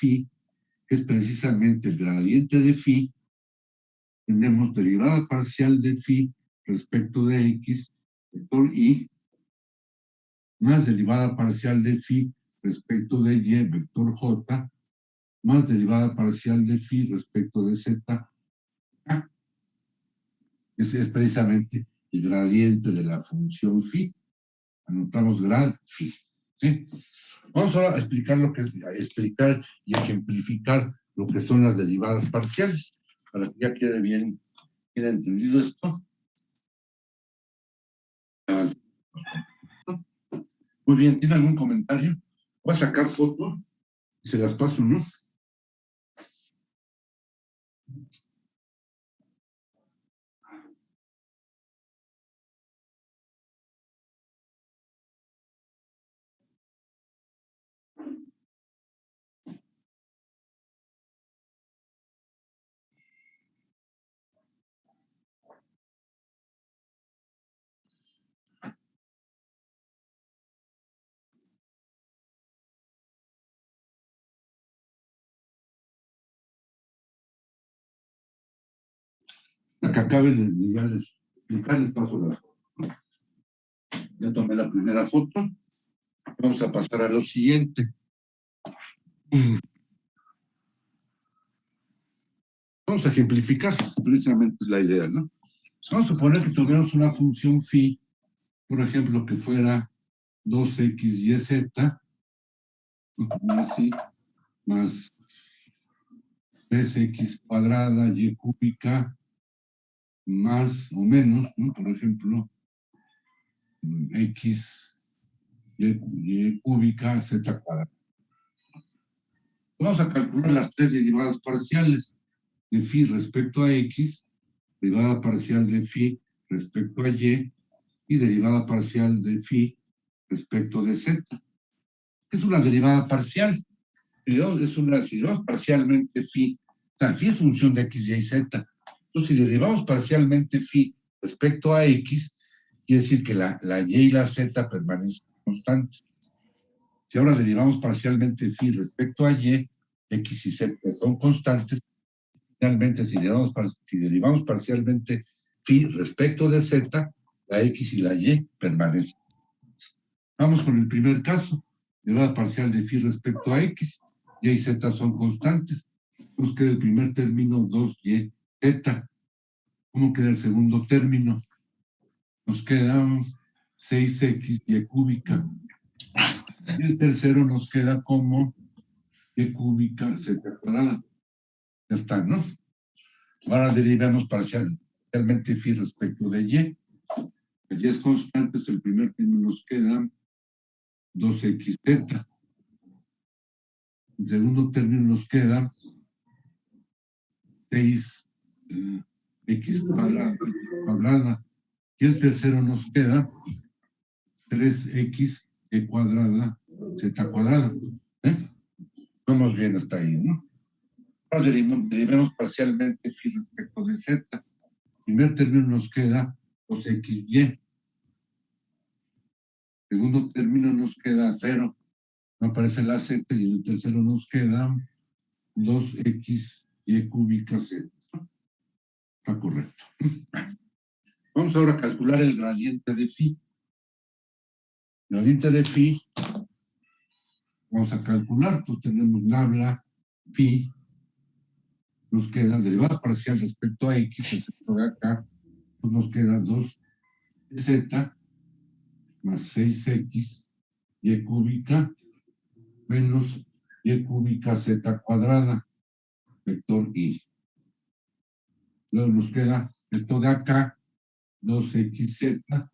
phi, que es precisamente el gradiente de phi, tenemos derivada parcial de phi respecto de x, vector y, más derivada parcial de phi respecto de y, vector j, más derivada parcial de phi respecto de z. Ese es precisamente el gradiente de la función phi. Anotamos grad phi. ¿Sí? Vamos ahora a explicar y ejemplificar lo que son las derivadas parciales, para que ya quede bien entendido esto. Muy bien, ¿tiene algún comentario? Voy a sacar foto y se las paso, ¿no? La que acabe de ya les explicar, les paso la foto. Ya tomé la primera foto. Vamos a pasar a lo siguiente. Vamos a ejemplificar, precisamente es la idea, ¿no? Vamos a suponer que tuviéramos una función phi, por ejemplo, que fuera 2xyz, así, más 3x cuadrada y cúbica, más o menos, ¿no? Por ejemplo, x y cúbica z cuadrada. Vamos a calcular las tres derivadas parciales de phi respecto a x, derivada parcial de phi respecto a y derivada parcial de phi respecto de z. Es una derivada parcial. Si derivamos parcialmente phi, o sea, phi es función de x, y, z. Entonces, si derivamos parcialmente phi respecto a x, quiere decir que la y y la z permanecen constantes. Si ahora derivamos parcialmente phi respecto a y, x y z son constantes. Finalmente, si derivamos parcialmente phi respecto de z, la x y la y permanecen. Vamos con el primer caso. Derivada parcial de phi respecto a x, y z son constantes. Nos queda el primer término 2y z. ¿Cómo queda el segundo término? Nos queda 6x y cúbica. Y el tercero nos queda como y cúbica z cuadrada. Ya está, ¿no? Ahora derivamos parcialmente phi respecto de y. El y es constante, el primer término nos queda 2xz. El segundo término nos queda 6x cuadrada. Y el tercero nos queda 3x cuadrada z cuadrada. Vamos bien hasta ahí, ¿no? Ahora derivamos parcialmente phi respecto de z. El primer término nos queda 2xy. El segundo término nos queda 0. No aparece la z y en el tercero nos queda 2x y cúbica z. Está correcto. Vamos ahora a calcular el gradiente de phi. El gradiente de phi, vamos a calcular, pues tenemos nabla phi, nos queda derivada parcial respecto a x, excepto de acá, pues nos queda 2z más 6x y cúbica menos y cúbica z cuadrada, vector y. Luego nos queda esto de acá, 2xz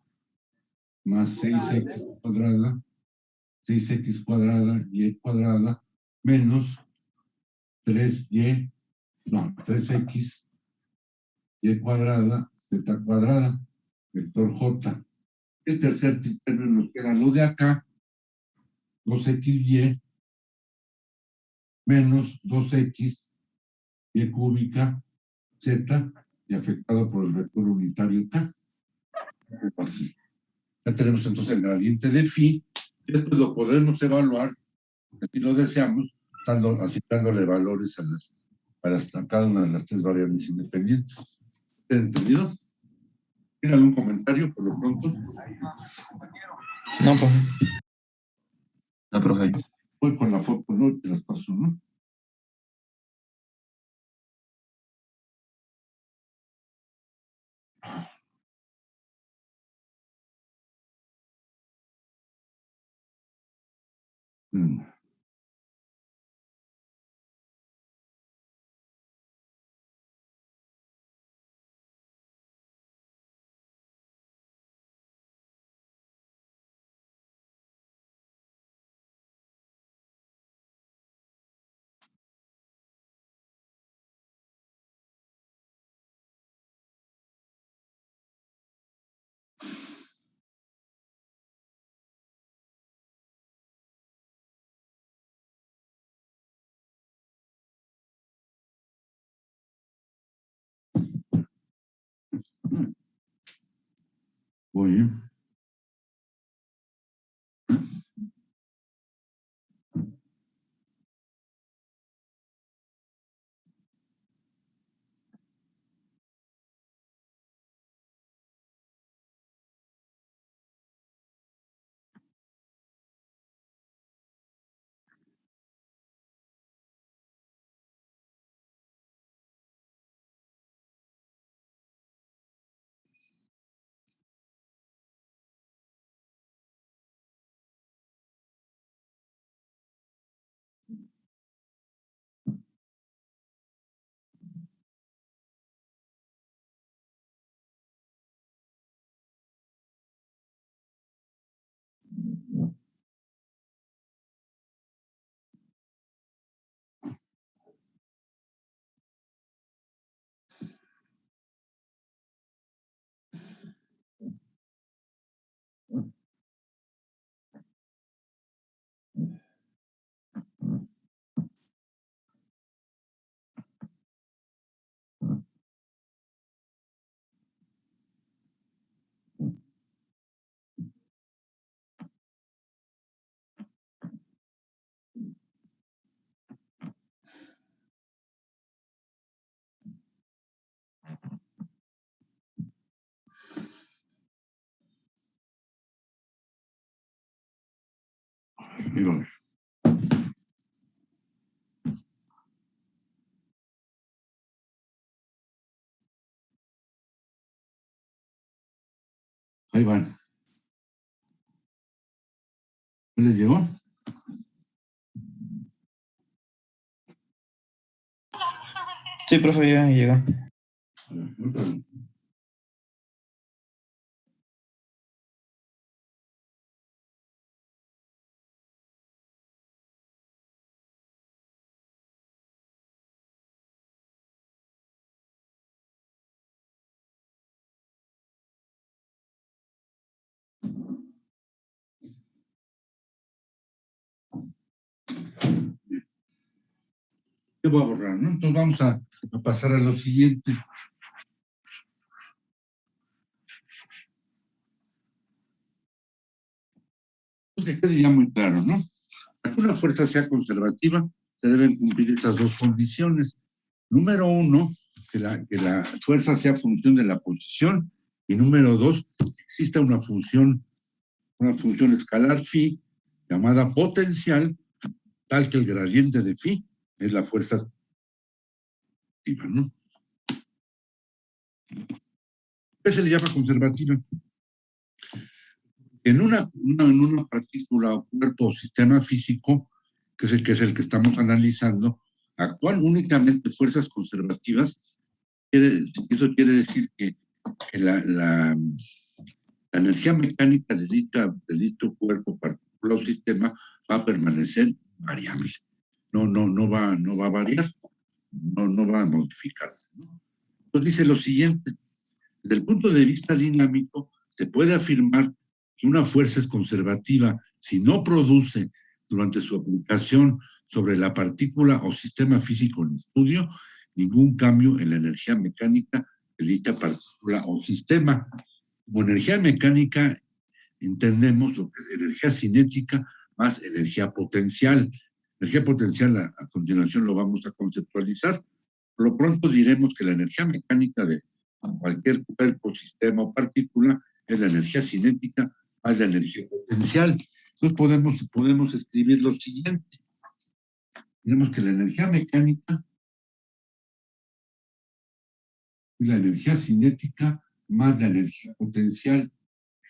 más 6x cuadrada, 6x cuadrada y cuadrada, menos 3x y cuadrada, z cuadrada, vector j. El tercer término nos queda lo de acá, 2xy menos 2x y cúbica z y afectado por el vector unitario k. Así. Ya tenemos entonces el gradiente de phi. Esto lo podemos evaluar, si lo deseamos, asignándole valores a cada una de las tres variables independientes. ¿Entendido? ¿Tiene algún comentario por lo pronto? No, profe. No, profe. Voy con la foto, ¿no? Te las paso, ¿no? Mm. Muy bien. Ahí va. Ahí van. ¿No les llegó? Sí, profe, ya llegó. A ver, ahorita. Yo voy a borrar, ¿no? Entonces vamos a pasar a lo siguiente. Pues que quede ya muy claro, ¿no? Para que una fuerza sea conservativa, se deben cumplir esas dos condiciones. Número uno, que la fuerza sea función de la posición. Y número dos, que exista una función escalar phi llamada potencial, tal que el gradiente de phi es la fuerza activa, ¿no? ¿Qué se le llama conservativa? En una partícula o cuerpo o sistema físico, que es el que estamos analizando, actúan únicamente fuerzas conservativas. Eso quiere decir que la energía mecánica de dicho cuerpo, partícula o sistema va a permanecer variable. No va a variar, no va a modificarse, ¿no? Entonces dice lo siguiente: desde el punto de vista dinámico, se puede afirmar que una fuerza es conservativa si no produce durante su aplicación sobre la partícula o sistema físico en estudio ningún cambio en la energía mecánica de dicha partícula o sistema. Como energía mecánica entendemos lo que es energía cinética más energía potencial. Energía potencial a continuación lo vamos a conceptualizar. Por lo pronto diremos que la energía mecánica de cualquier cuerpo, sistema o partícula es la energía cinética más la energía potencial. Entonces podemos escribir lo siguiente. Diremos que la energía mecánica es la energía cinética más la energía potencial.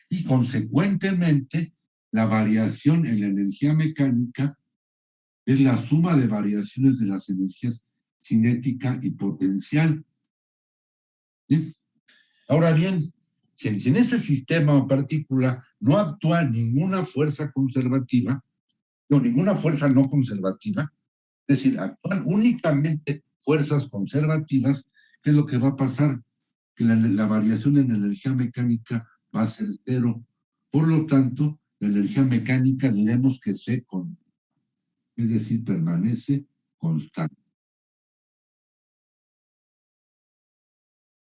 Y consecuentemente, la variación en la energía mecánica es la suma de variaciones de las energías cinética y potencial. ¿Sí? Ahora bien, si en ese sistema o partícula no actúa ninguna fuerza conservativa, o ninguna fuerza no conservativa, es decir, actúan únicamente fuerzas conservativas, ¿qué es lo que va a pasar? Que la variación en energía mecánica va a ser cero. Por lo tanto, la energía mecánica diremos que es decir, permanece constante.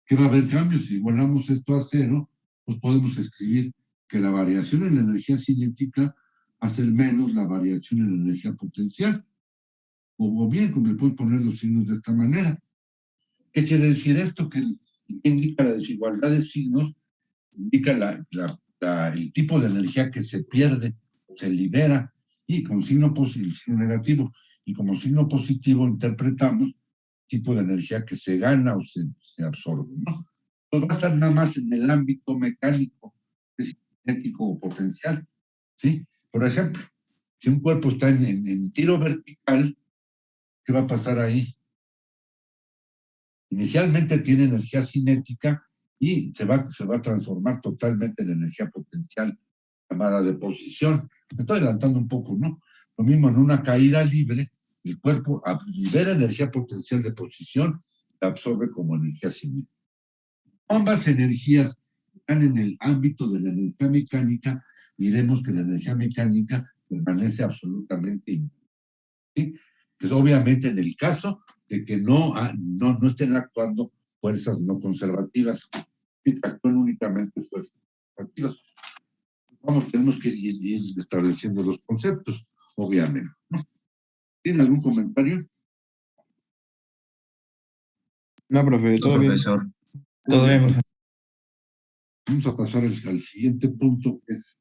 ¿Qué va a haber cambios? Si igualamos esto a cero, pues podemos escribir que la variación en la energía cinética va a ser menos la variación en la energía potencial. O bien, como le puedo poner los signos de esta manera. ¿Qué quiere decir esto? Que indica la desigualdad de signos, indica el tipo de energía que se pierde o se libera, y con signo negativo. Y como signo positivo interpretamos el tipo de energía que se gana o se absorbe, ¿no? Pues va a estar nada más en el ámbito mecánico, cinético o potencial, ¿sí? Por ejemplo, si un cuerpo está en tiro vertical, ¿qué va a pasar ahí? Inicialmente tiene energía cinética y se va a transformar totalmente en energía potencial, llamada deposición. Me estoy adelantando un poco, ¿no? Lo mismo en una caída libre, el cuerpo libera energía potencial de posición y la absorbe como energía cinética. Ambas energías están en el ámbito de la energía mecánica, diremos que la energía mecánica permanece absolutamente inmóvil, ¿sí? Pues obviamente en el caso de que no estén actuando fuerzas no conservativas, que actúan únicamente fuerzas conservativas. Tenemos que ir estableciendo los conceptos, obviamente, ¿no? ¿Tiene algún comentario? No, profe, No, todo bien. profesor. Todo bien, profe. Vamos a pasar al siguiente punto, que es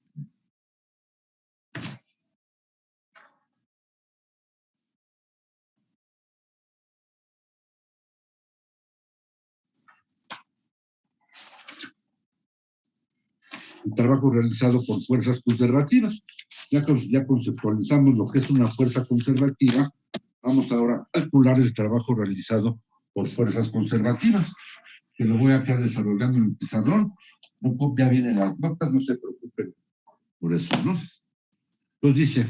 el trabajo realizado por fuerzas conservativas. Ya conceptualizamos lo que es una fuerza conservativa. Vamos ahora a calcular el trabajo realizado por fuerzas conservativas, que lo voy a estar desarrollando en el pizarrón. No copia bien en las notas, no se preocupen por eso, ¿no? Entonces dice,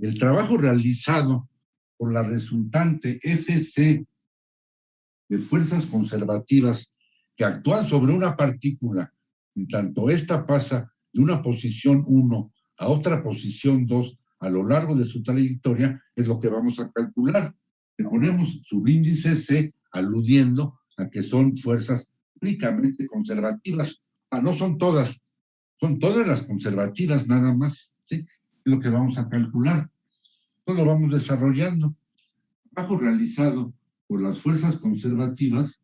el trabajo realizado por la resultante FC de fuerzas conservativas que actúan sobre una partícula, en tanto esta pasa de una posición 1 a otra posición 2 a lo largo de su trayectoria, es lo que vamos a calcular. Le ponemos subíndice C aludiendo a que son fuerzas únicamente conservativas. No son todas las conservativas nada más, ¿sí? Es lo que vamos a calcular. Entonces lo vamos desarrollando. El trabajo realizado por las fuerzas conservativas,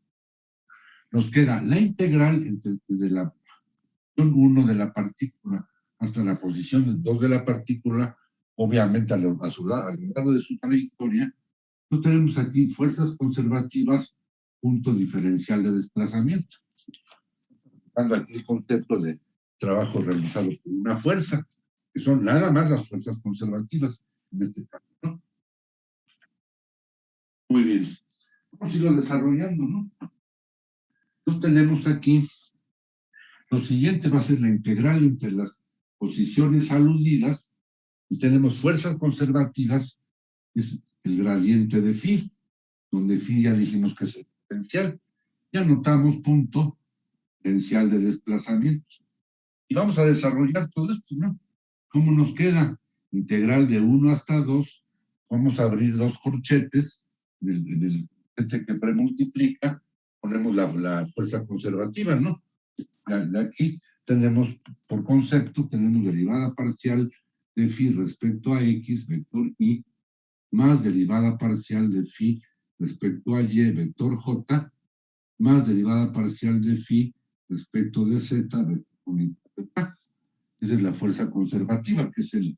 nos queda la integral desde la posición 1 de la partícula hasta la posición 2 de la partícula, obviamente a lo largo de su trayectoria. Entonces tenemos aquí fuerzas conservativas, punto diferencial de desplazamiento. Dando aquí el concepto de trabajo realizado por una fuerza, que son nada más las fuerzas conservativas, en este caso, ¿no? Muy bien. Vamos a irlo desarrollando, ¿no? Entonces tenemos aquí, lo siguiente va a ser la integral entre las posiciones aludidas, y tenemos fuerzas conservativas, es el gradiente de phi, donde phi ya dijimos que es el potencial. Y anotamos punto potencial de desplazamiento. Y vamos a desarrollar todo esto, ¿no? ¿Cómo nos queda? Integral de 1 hasta 2, vamos a abrir dos corchetes, en el corchete que premultiplica, ponemos la fuerza conservativa, ¿no? De aquí tenemos, por concepto, tenemos derivada parcial de phi respecto a x, vector y, más derivada parcial de phi respecto a y vector j, más derivada parcial de phi respecto de z vector unitario k. Esa es la fuerza conservativa, que es el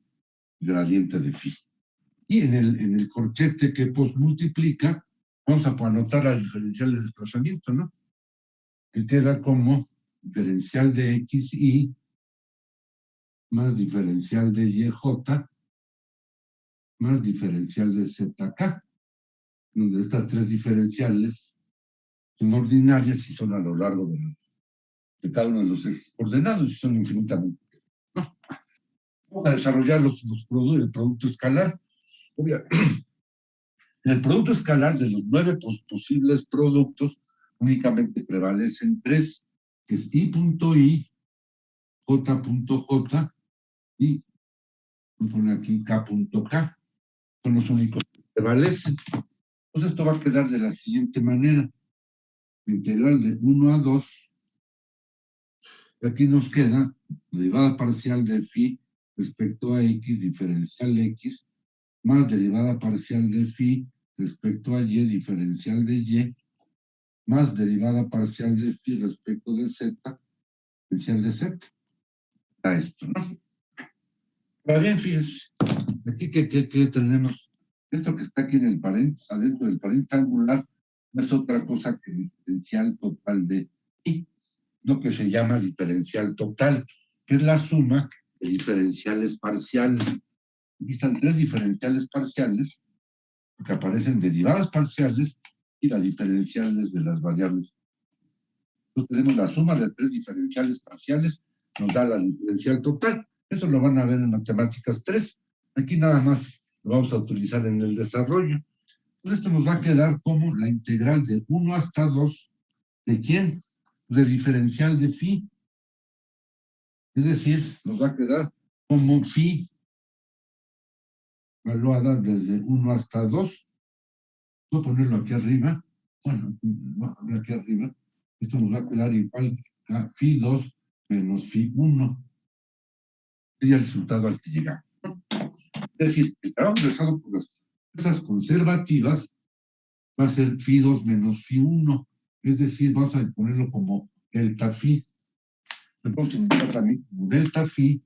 gradiente de phi. Y en el corchete que multiplica, vamos a anotar la diferencial de desplazamiento, ¿no? Que queda como diferencial de xy más diferencial de yj más diferencial de zk, donde estas tres diferenciales son ordinarias y son a lo largo de cada uno de los ejes coordenados y son infinitamente. No. Vamos a desarrollar el producto escalar. En el producto escalar de los 9 posibles productos, únicamente prevalecen 3, que es I.I, J.J y vamos a poner aquí K.K. Son los únicos que prevalecen. Entonces esto va a quedar de la siguiente manera. Integral de 1 a 2. Y aquí nos queda derivada parcial de phi respecto a x, diferencial x, más derivada parcial de phi respecto a y, diferencial de y, más derivada parcial de phi respecto de z, diferencial de z. A esto, ¿no? Ahora bien, fíjense, aquí ¿qué tenemos? Esto que está aquí en el paréntesis, adentro del paréntesis angular, no es otra cosa que el diferencial total de i, lo que se llama diferencial total, que es la suma de diferenciales parciales. Aquí están 3 diferenciales parciales, que aparecen derivadas parciales y las diferenciales de las variables. Entonces tenemos la suma de 3 diferenciales parciales, nos da la diferencial total. Eso lo van a ver en Matemáticas 3. Aquí nada más lo vamos a utilizar en el desarrollo. Entonces esto nos va a quedar como la integral de 1 hasta 2. ¿De quién? De diferencial de phi. Es decir, nos va a quedar como phi evaluada desde 1 hasta 2. Voy a ponerlo aquí arriba. Bueno, voy a poner aquí arriba. Esto nos va a quedar igual a phi 2 menos phi 1. Este es el resultado al que llegamos. Es decir, el trabajo realizado por las fuerzas conservativas va a ser phi 2 menos phi 1. Es decir, vamos a ponerlo como delta phi. Lo podemos indicar también como delta phi.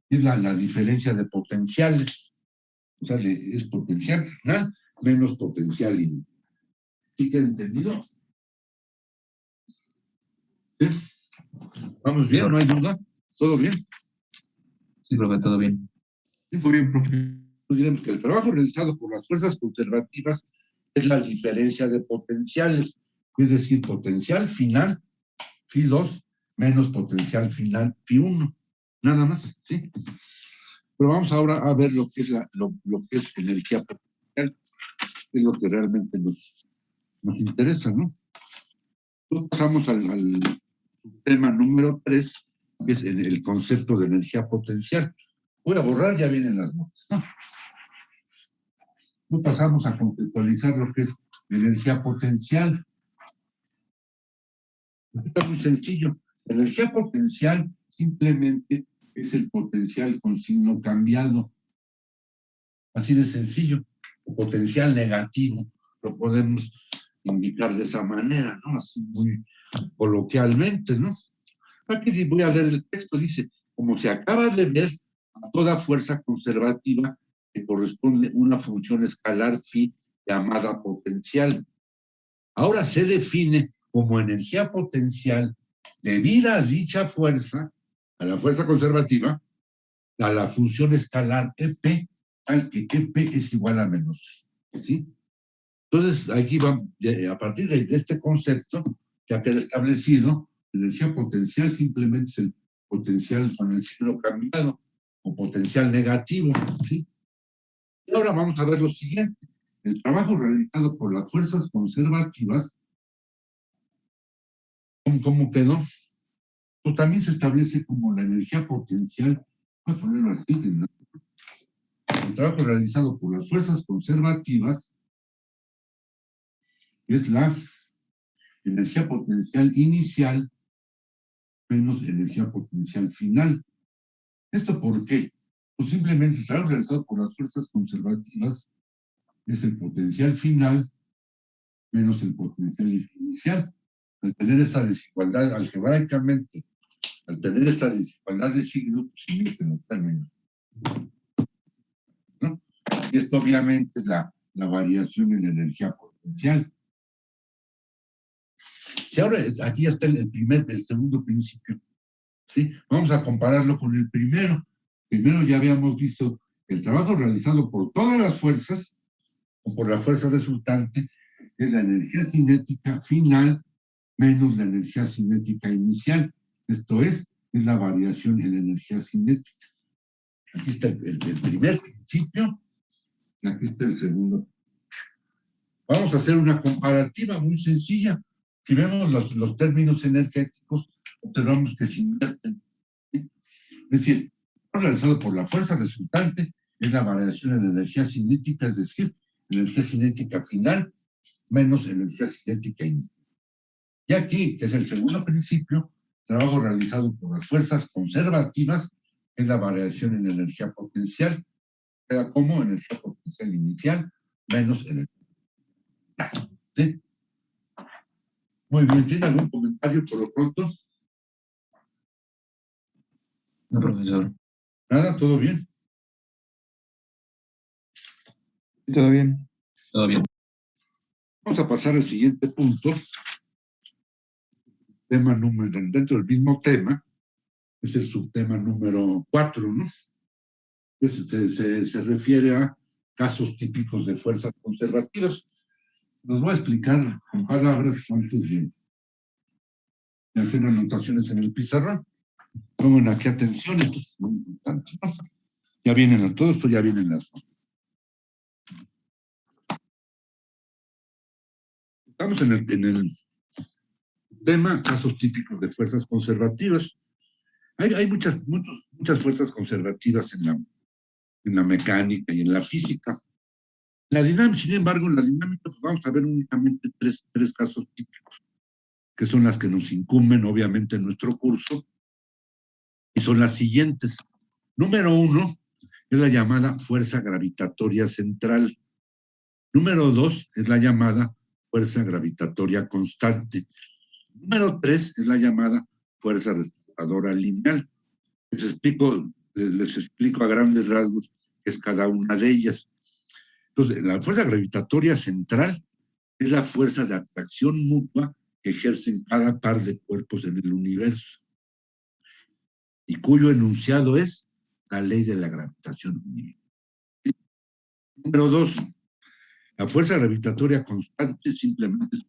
Es la diferencia de potenciales. O sea, es potencial final menos potencial inicial. ¿Sí queda entendido? ¿Sí? ¿Vamos bien? ¿No hay duda? ¿Todo bien? Sí, profe, todo bien. Muy bien, profe. Pues diremos que el trabajo realizado por las fuerzas conservativas es la diferencia de potenciales, es decir, potencial final, phi 2, menos potencial final, phi 1. Nada más, ¿sí? Pero vamos ahora a ver lo que es, lo que es energía potencial, que es lo que realmente nos interesa, ¿no? Entonces pasamos al tema número 3, que es el concepto de energía potencial. Voy a borrar, ya vienen las notas, ¿no? Nos pasamos a conceptualizar lo que es energía potencial. Está muy sencillo. La energía potencial simplemente es el potencial con signo cambiado. Así de sencillo. O potencial negativo. Lo podemos indicar de esa manera, ¿no? Así muy coloquialmente, ¿no? Aquí voy a leer el texto. Dice, como se acaba de ver, a toda fuerza conservativa que corresponde una función escalar phi llamada potencial. Ahora se define como energía potencial debida a dicha fuerza, a la fuerza conservativa, a la función escalar EP, al que EP es igual a menos. ¿Sí? Entonces, aquí va, a partir de este concepto, ya queda establecido, la energía potencial simplemente es el potencial con el signo cambiado, o potencial negativo. ¿Sí? Y ahora vamos a ver lo siguiente. El trabajo realizado por las fuerzas conservativas, ¿cómo quedó? Pues también se establece como la energía potencial, voy a ponerlo así, ¿no? El trabajo realizado por las fuerzas conservativas es la energía potencial inicial menos energía potencial final. ¿Esto por qué? pues simplemente está realizado por las fuerzas conservativas, es el potencial final menos el potencial inicial. Al tener esta desigualdad algebraicamente, al tener esta desigualdad de signos, pues se invierten los términos, ¿no? Y esto obviamente es la variación en la energía potencial. Si ahora aquí ya está el segundo principio, ¿sí? Vamos a compararlo con el primero. Primero ya habíamos visto el trabajo realizado por todas las fuerzas o por la fuerza resultante, que es la energía cinética final menos la energía cinética inicial. Esto es la variación en la energía cinética. Aquí está el primer principio y aquí está el segundo. Vamos a hacer una comparativa muy sencilla. Si vemos los términos energéticos, observamos que se invierten. ¿Sí? Es decir, lo realizado por la fuerza resultante es la variación en energía cinética, es decir, energía cinética final menos energía cinética inicial. Y aquí, que es el segundo principio, trabajo realizado por las fuerzas conservativas es la variación en energía potencial, queda como energía potencial inicial menos energía. ¿Sí? Muy bien, ¿tiene algún comentario por lo pronto? No, profesor. Nada, ¿todo bien? Todo bien. Todo bien. Vamos a pasar al siguiente punto. Tema número, dentro del mismo tema, es el subtema número 4, ¿no? Se refiere a casos típicos de fuerzas conservativas. Los voy a explicar con palabras antes de hacer anotaciones en el pizarrón. Pongan aquí atención, esto es muy importante, ¿no? Ya vienen todo esto, ya vienen las. Estamos en el tema casos típicos de fuerzas conservativas. Hay muchas fuerzas conservativas en la mecánica y en la física. La dinámica, sin embargo, en la dinámica pues vamos a ver únicamente tres casos típicos, que son las que nos incumben, obviamente, en nuestro curso, y son las siguientes. Número 1 es la llamada fuerza gravitatoria central. Número 2 es la llamada fuerza gravitatoria constante. Número 3 es la llamada fuerza restauradora lineal. Les explico a grandes rasgos qué es cada una de ellas. Entonces, la fuerza gravitatoria central es la fuerza de atracción mutua que ejercen cada par de cuerpos en el universo y cuyo enunciado es la ley de la gravitación universal. Número 2, la fuerza gravitatoria constante simplemente es.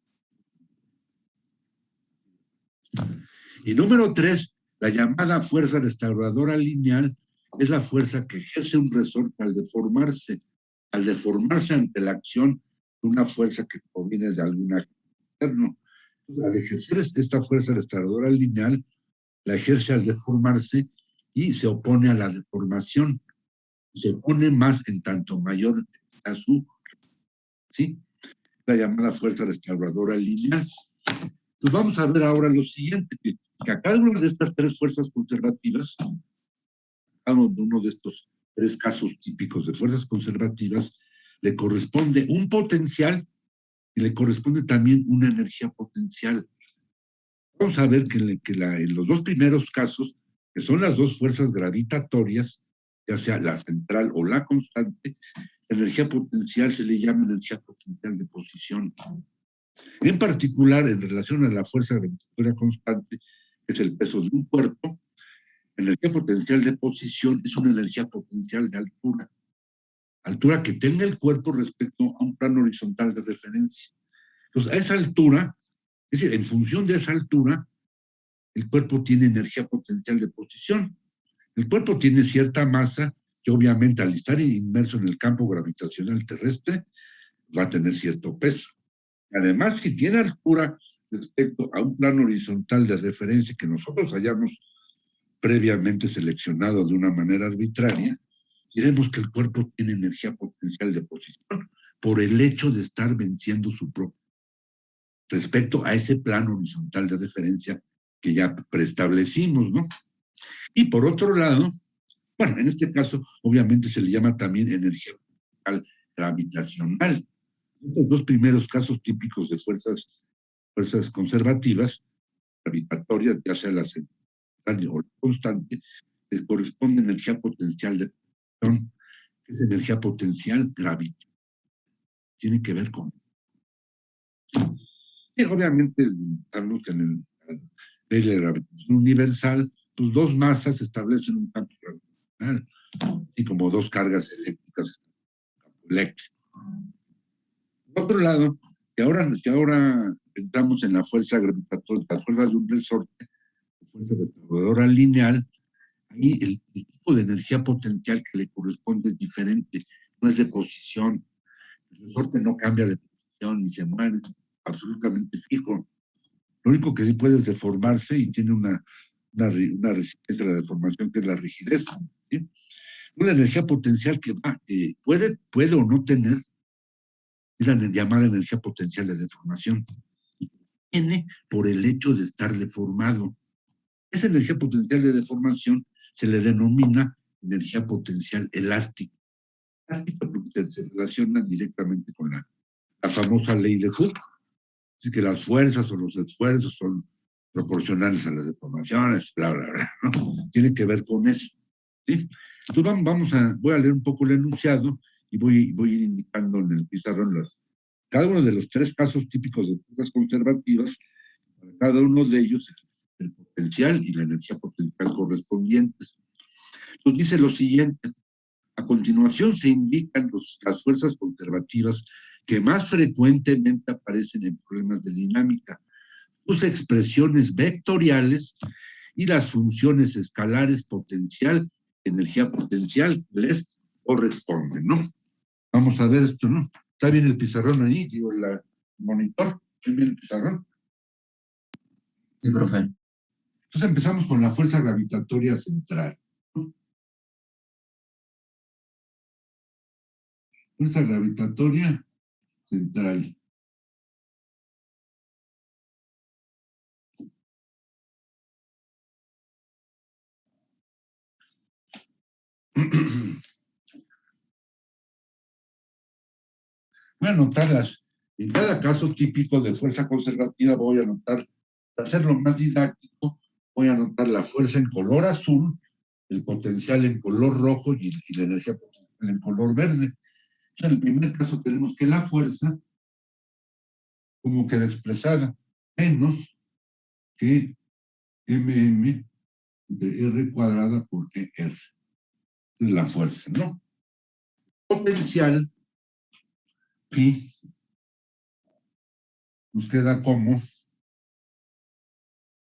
Y número 3, la llamada fuerza restauradora lineal es la fuerza que ejerce un resorte al deformarse ante la acción de una fuerza que proviene de algún acto externo. Al ejercer esta fuerza restauradora lineal, la ejerce al deformarse y se opone a la deformación. Se opone más en tanto mayor a su, ¿sí? La llamada fuerza restauradora lineal. Pues vamos a ver ahora lo siguiente, que a cada una de estas tres fuerzas conservativas, a uno de estos tres casos típicos de fuerzas conservativas, le corresponde un potencial y le corresponde también una energía potencial. Vamos a ver que en los dos primeros casos, que son las dos fuerzas gravitatorias, ya sea la central o la constante, la energía potencial se le llama energía potencial de posición. En particular, en relación a la fuerza gravitatoria constante, que es el peso de un cuerpo, la energía potencial de posición es una energía potencial de altura. Altura que tenga el cuerpo respecto a un plano horizontal de referencia. Entonces, a esa altura, es decir, en función de esa altura, el cuerpo tiene energía potencial de posición. El cuerpo tiene cierta masa que obviamente al estar inmerso en el campo gravitacional terrestre va a tener cierto peso. Además, si tiene altura respecto a un plano horizontal de referencia que nosotros hayamos previamente seleccionado de una manera arbitraria, diremos que el cuerpo tiene energía potencial de posición por el hecho de estar venciendo su propio respecto a ese plano horizontal de referencia que ya preestablecimos, ¿no? Y por otro lado, Bueno, en este caso, obviamente se le llama también energía gravitacional. Los dos primeros casos típicos de fuerzas conservativas, gravitatorias, ya sea la central o la constante, les corresponde energía potencial de presión, que es energía potencial gravitacional. Tiene que ver con... Y obviamente, sabemos que en el ley de gravitación universal, pues dos masas establecen un campo gravitacional, así como dos cargas eléctricas, campo eléctrico. Por otro lado, que ahora entramos en la fuerza gravitatoria, las fuerzas de un resorte, la fuerza retardadora lineal, ahí el tipo de energía potencial que le corresponde es diferente, no es de posición. El resorte no cambia de posición ni se mueve, absolutamente fijo. Lo único que sí puede es deformarse y tiene una resistencia a la deformación, que es la rigidez. ¿Sí? Una energía potencial que puede o no tener es la llamada energía potencial de deformación. Tiene por el hecho de estar deformado. Esa energía potencial de deformación se le denomina energía potencial elástica. Elástica porque se relaciona directamente con la famosa ley de Hooke. Así que las fuerzas o los esfuerzos son proporcionales a las deformaciones, bla, bla, bla, ¿no? Tiene que ver con eso. ¿Sí? Entonces voy a leer un poco el enunciado y voy a ir indicando en el pizarrón cada uno de los tres casos típicos de fuerzas conservativas, para cada uno de ellos el potencial y la energía potencial correspondientes. Entonces dice lo siguiente: a continuación se indican las fuerzas conservativas que más frecuentemente aparecen en problemas de dinámica, sus expresiones vectoriales y las funciones escalares potencial, energía potencial, les corresponden, ¿no? Vamos a ver esto, ¿no? ¿Está bien el pizarrón ahí? Digo, el monitor. ¿Está bien el pizarrón? Sí, profe. Entonces empezamos con la fuerza gravitatoria central, ¿no? Fuerza gravitatoria central. Voy a anotarlas. En cada caso típico de fuerza conservativa voy a anotar, para hacerlo más didáctico, voy a anotar la fuerza en color azul, el potencial en color rojo y la energía potencial en color verde. En el primer caso tenemos que la fuerza, como queda expresada, menos que mm entre r cuadrada por er. Es la fuerza, ¿no? Potencial, phi, nos queda como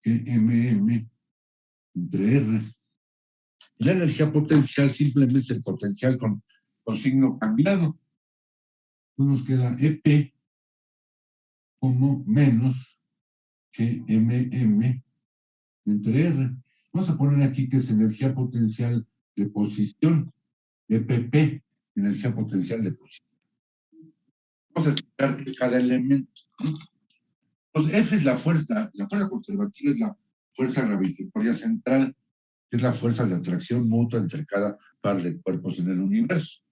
que mm entre r. La energía potencial, simplemente el potencial con signo cambiado. Entonces nos queda EP como menos que MM entre R. Vamos a poner aquí que es energía potencial de posición, EPP, energía potencial de posición. Vamos a explicar qué es cada elemento. Entonces, F es la fuerza conservativa es la fuerza gravitatoria central, que es la fuerza de atracción mutua entre cada par de cuerpos en el universo.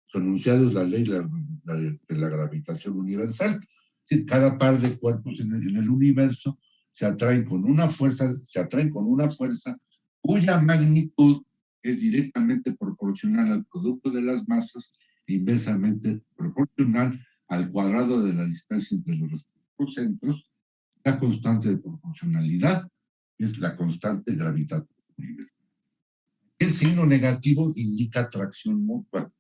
Su enunciado es la ley de la gravitación universal. Es decir, cada par de cuerpos en el universo se atraen con una fuerza cuya magnitud es directamente proporcional al producto de las masas e inversamente proporcional al cuadrado de la distancia entre los respectivos centros. La constante de proporcionalidad es la constante gravitatoria universal. El signo negativo indica atracción mutua.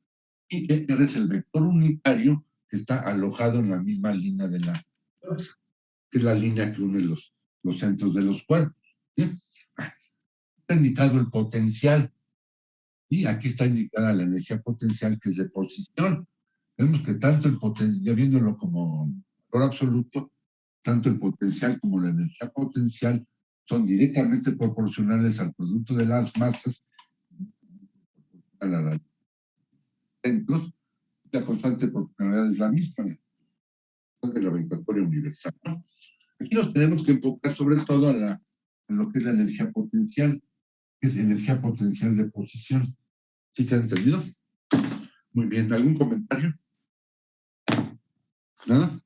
Y R es el vector unitario que está alojado en la misma línea de la fuerza, que es la línea que une los centros de los cuerpos. ¿Sí? Está indicado el potencial. Y aquí está indicada la energía potencial, que es de posición. Vemos que tanto el potencial, ya viéndolo como valor absoluto, tanto el potencial como la energía potencial son directamente proporcionales al producto de las masas a los centros. La constante de proporcionalidad es la misma, la constante gravitatoria universal, ¿no? Aquí nos tenemos que enfocar sobre todo a lo que es la energía potencial, que es energía potencial de posición. ¿Sí queda entendido? Muy bien. ¿Algún comentario? ¿Nada?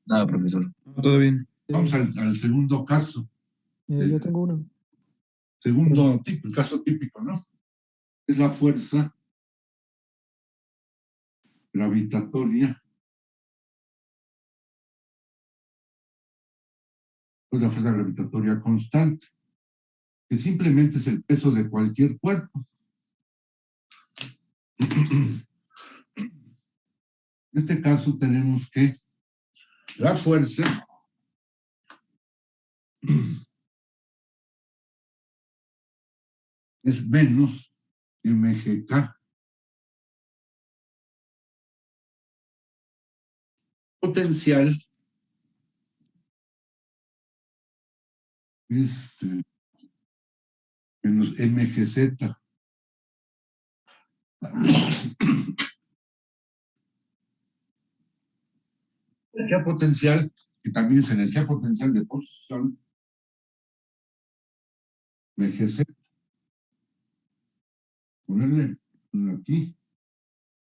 Nada, profesor. Todo bien. Vamos al segundo caso. Yo tengo uno. Segundo tipo, el caso típico, ¿no? Es la fuerza gravitatoria. Pues la fuerza gravitatoria constante, que simplemente es el peso de cualquier cuerpo. En este caso tenemos que la fuerza es menos mgk. Potencial es menos mgz. Energía potencial, que también es energía potencial de posición, mgz. Ponerle aquí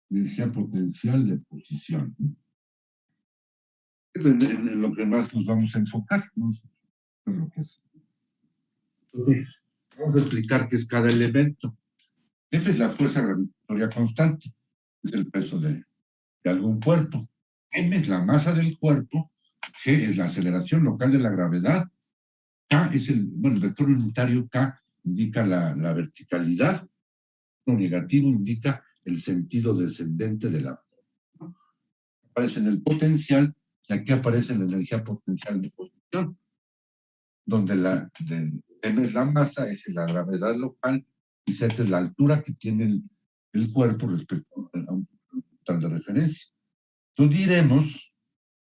energía potencial de posición. Es en lo que más nos vamos a enfocar, ¿no? Es lo que es. Entonces, vamos a explicar qué es cada elemento. F es la fuerza gravitatoria constante, es el peso de algún cuerpo. M es la masa del cuerpo, G es la aceleración local de la gravedad, K es el vector unitario K indica la verticalidad, lo negativo indica el sentido descendente de la fuerza. Aparece en el potencial y aquí aparece la energía potencial de posición, donde M es la masa, G es la gravedad local y Z es la altura que tiene el cuerpo respecto a un punto de referencia. Entonces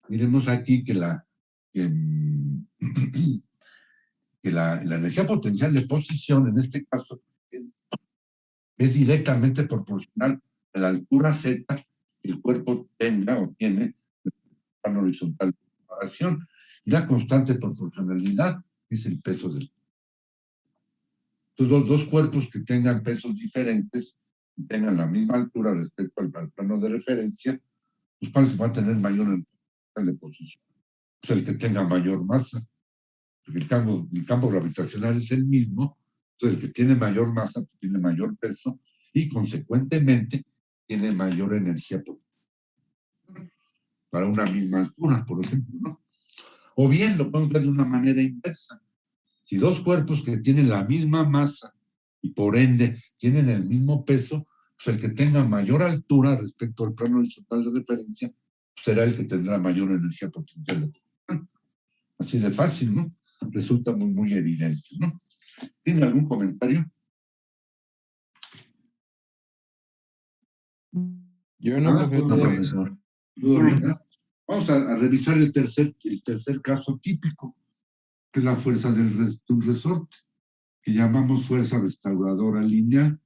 diremos aquí que la energía potencial de posición, en este caso, es directamente proporcional a la altura Z que el cuerpo tenga o tiene en el plano horizontal de comparación. Y la constante proporcionalidad es el peso del cuerpo. Entonces, dos cuerpos que tengan pesos diferentes y tengan la misma altura respecto al plano de referencia, pues ¿cuál va a tener mayor energía de posición? Pues el que tenga mayor masa. Porque el campo gravitacional es el mismo, entonces el que tiene mayor masa pues tiene mayor peso y consecuentemente tiene mayor energía para una misma altura, por ejemplo, ¿no? O bien lo podemos ver de una manera inversa. Si dos cuerpos que tienen la misma masa y por ende tienen el mismo peso, pues el que tenga mayor altura respecto al plano horizontal de referencia será el que tendrá mayor energía potencial de posición. Así de fácil, ¿no? Resulta muy evidente, ¿no? ¿Tiene algún comentario? Yo no, Nada, profe. No, profesor. ¿Todo bien? Vamos a revisar el tercer caso típico, que es la fuerza de un resorte, que llamamos fuerza restauradora lineal.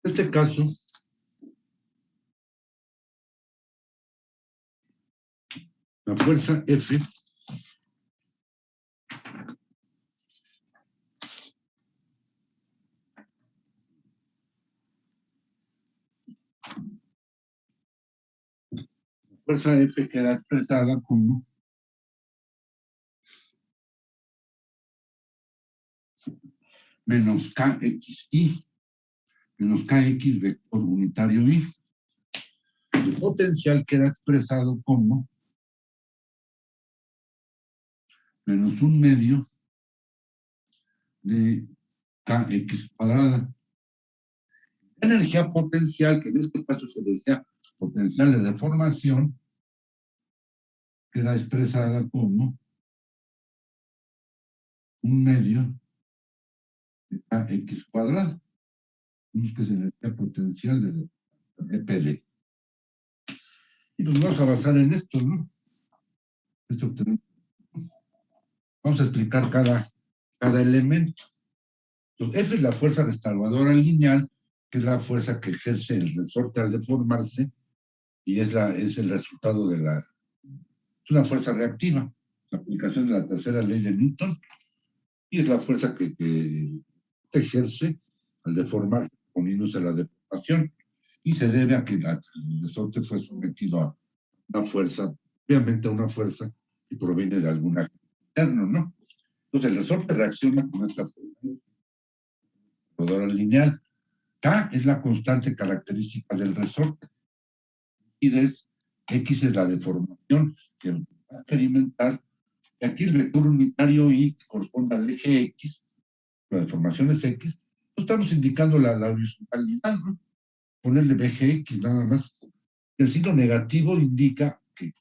En este caso, la fuerza F queda expresada como menos KXI, menos KX vector unitario I. El potencial queda expresado como menos 1/2 de KX cuadrada. La energía potencial, que en este caso es energía potencial de deformación, queda expresada como 1/2 de KX cuadrada. Vemos que es energía potencial de EPD. Y pues vamos a basar en esto, ¿no? Vamos a explicar cada elemento. Entonces, F es la fuerza restauradora lineal, que es la fuerza que ejerce el resorte al deformarse, y es el resultado de es una fuerza reactiva, la aplicación de la tercera ley de Newton, y es la fuerza que ejerce al deformar, poniéndose a la deformación, y se debe a que el resorte fue sometido a una fuerza, obviamente a una fuerza que proviene de algún agente externo, ¿no? Entonces el resorte reacciona con esta fuerza lineal. K es la constante característica del resorte, y X es la deformación que va a experimentar. Y aquí el vector unitario Y, que corresponde al eje X, la deformación es X, pues estamos indicando la horizontalidad, ¿no? Ponerle eje X nada más. El signo negativo indica que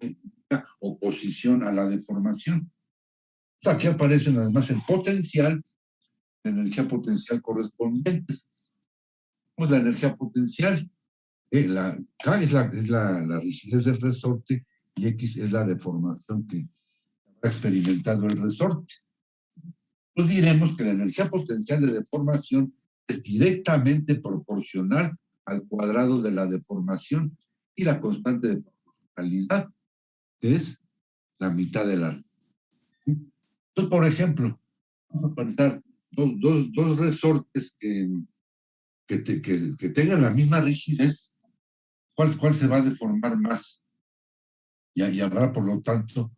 indica oposición a la deformación. Entonces aquí aparecen además el potencial, la energía potencial correspondientes. Pues la energía potencial, K es la rigidez del resorte, y X es la deformación que ha experimentado el resorte. Pues diremos que la energía potencial de deformación es directamente proporcional al cuadrado de la deformación y la constante de proporcionalidad, que es la mitad de la. Entonces, por ejemplo, vamos a pensar dos resortes que tengan la misma rigidez. ¿Cuál se va a deformar más? Y habrá, por lo tanto,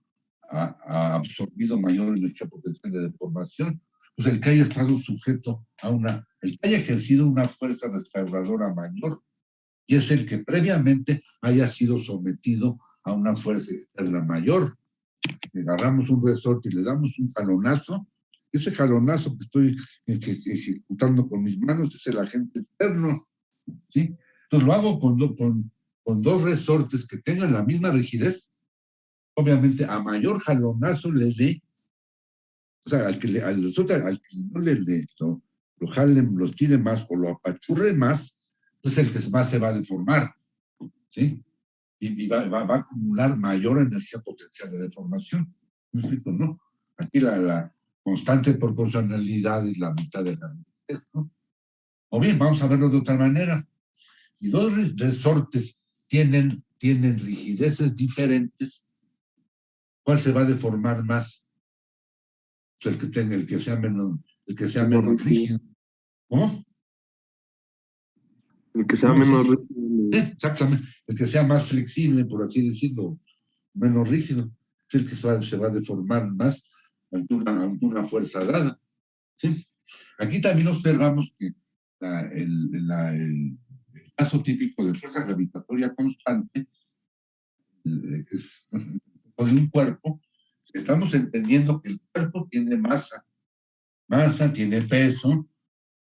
ha absorbido mayor energía potencial de deformación. Pues el que haya estado sujeto el que haya ejercido una fuerza restauradora mayor, y es el que previamente haya sido sometido a una fuerza externa mayor. Agarramos un resorte y le damos un jalonazo. Ese jalonazo que estoy ejecutando con mis manos es el agente externo, ¿sí? Entonces lo hago con dos resortes que tengan la misma rigidez. Obviamente, a mayor jalonazo le dé, o sea, al que no lo jalen, los tire más o lo apachurre más, es el que más se va a deformar, ¿sí? Y va a acumular mayor energía potencial de deformación. ¿Me explico, no? Aquí la constante proporcionalidad es la mitad de la rigidez, ¿no? O bien, vamos a verlo de otra manera. Si dos resortes tienen rigideces diferentes, ¿cuál se va a deformar más? Pues el que sea menos rígido. ¿Cómo? El que sea menos rígido. Exactamente. El que sea más flexible, por así decirlo, menos rígido, es el que se va a deformar más ante una fuerza dada. ¿Sí? Aquí también observamos que el caso típico de fuerza gravitatoria constante, que es de un cuerpo, estamos entendiendo que el cuerpo tiene masa, tiene peso,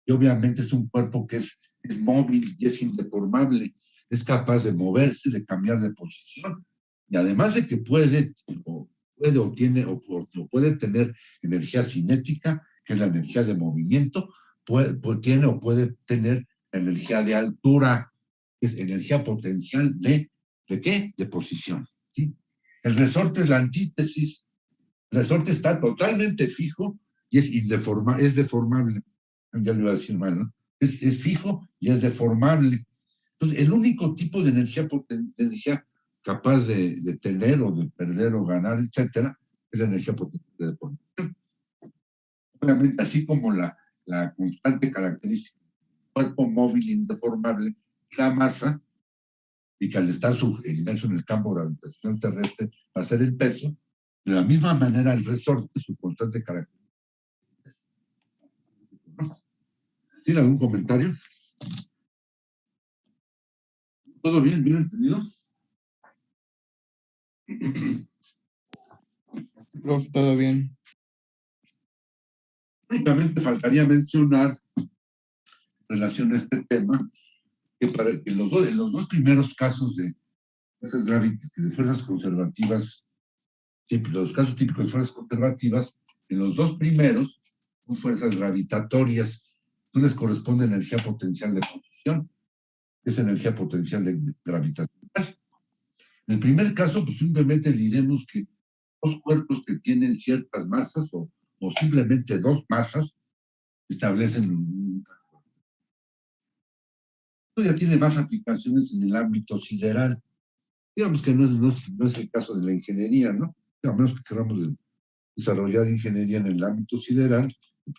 y obviamente es un cuerpo que es móvil y es indeformable, es capaz de moverse, de cambiar de posición, y además de que puede tener energía cinética, que es la energía de movimiento, puede tener energía de altura, que es energía potencial ¿de qué? De posición, ¿sí? El resorte es la antítesis. El resorte está totalmente fijo y es deformable. Ya lo iba a decir mal, ¿no? Es fijo y es deformable. Entonces, el único tipo de energía capaz de tener o de perder o ganar, etcétera, es la energía potencial de deformación. Obviamente, así como la constante característica del cuerpo móvil indeformable es la masa, y que al estar inmerso en el campo gravitacional terrestre va a ser el peso, de la misma manera el resorte, su constante característica. ¿Tiene algún comentario? ¿Todo bien? ¿Bien entendido? Prof, todo bien. Únicamente faltaría mencionar, en relación a este tema, que en los dos primeros casos de fuerzas conservativas, los casos típicos de fuerzas conservativas, en los dos primeros son fuerzas gravitatorias. Entonces corresponde energía potencial de posición, es energía potencial gravitacional. En el primer caso, pues simplemente diremos que dos cuerpos que tienen ciertas masas o simplemente dos masas establecen Esto ya tiene más aplicaciones en el ámbito sideral. Digamos que no es el caso de la ingeniería, ¿no? A menos que queramos desarrollar ingeniería en el ámbito sideral, pues,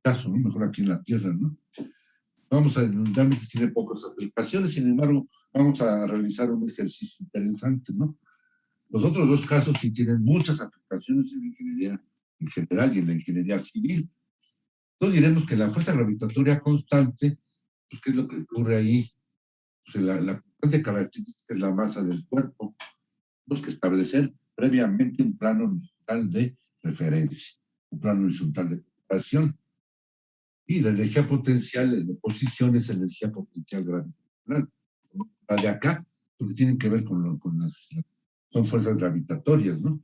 caso, ¿no? Mejor aquí en la Tierra, ¿no? Realmente tiene pocas aplicaciones, sin embargo, vamos a realizar un ejercicio interesante, ¿no? Los otros dos casos sí tienen muchas aplicaciones en la ingeniería en general y en la ingeniería civil. Entonces diremos que la fuerza gravitatoria constante, pues, ¿qué es lo que ocurre ahí? Pues la constante característica es la masa del cuerpo. Tenemos que establecer previamente un plano horizontal de referencia, un plano horizontal de comparación. Y la energía potencial de posición es energía potencial gravitacional. La de acá, porque tienen que ver son fuerzas gravitatorias, ¿no?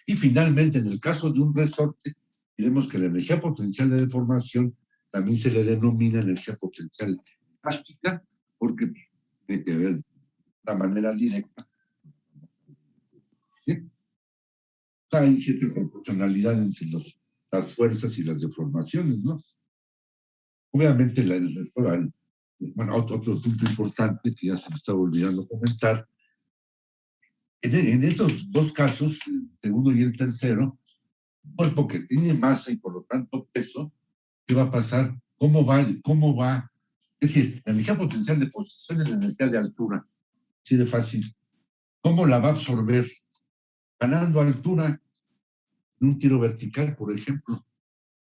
Y finalmente, en el caso de un resorte, diremos que la energía potencial de deformación también se le denomina energía potencial elástica, porque tiene que ver de una manera directa. ¿Sí? O sea, hay cierta proporcionalidad entre las fuerzas y las deformaciones, ¿no? Obviamente, bueno, otro punto importante que ya se me estaba olvidando comentar, en estos dos casos, el segundo y el tercero, un cuerpo que tiene masa y por lo tanto peso, ¿qué va a pasar? ¿Cómo va? Es decir, la energía potencial de posición es la energía de altura, así de fácil. ¿Cómo la va a absorber? Ganando altura en un tiro vertical, por ejemplo.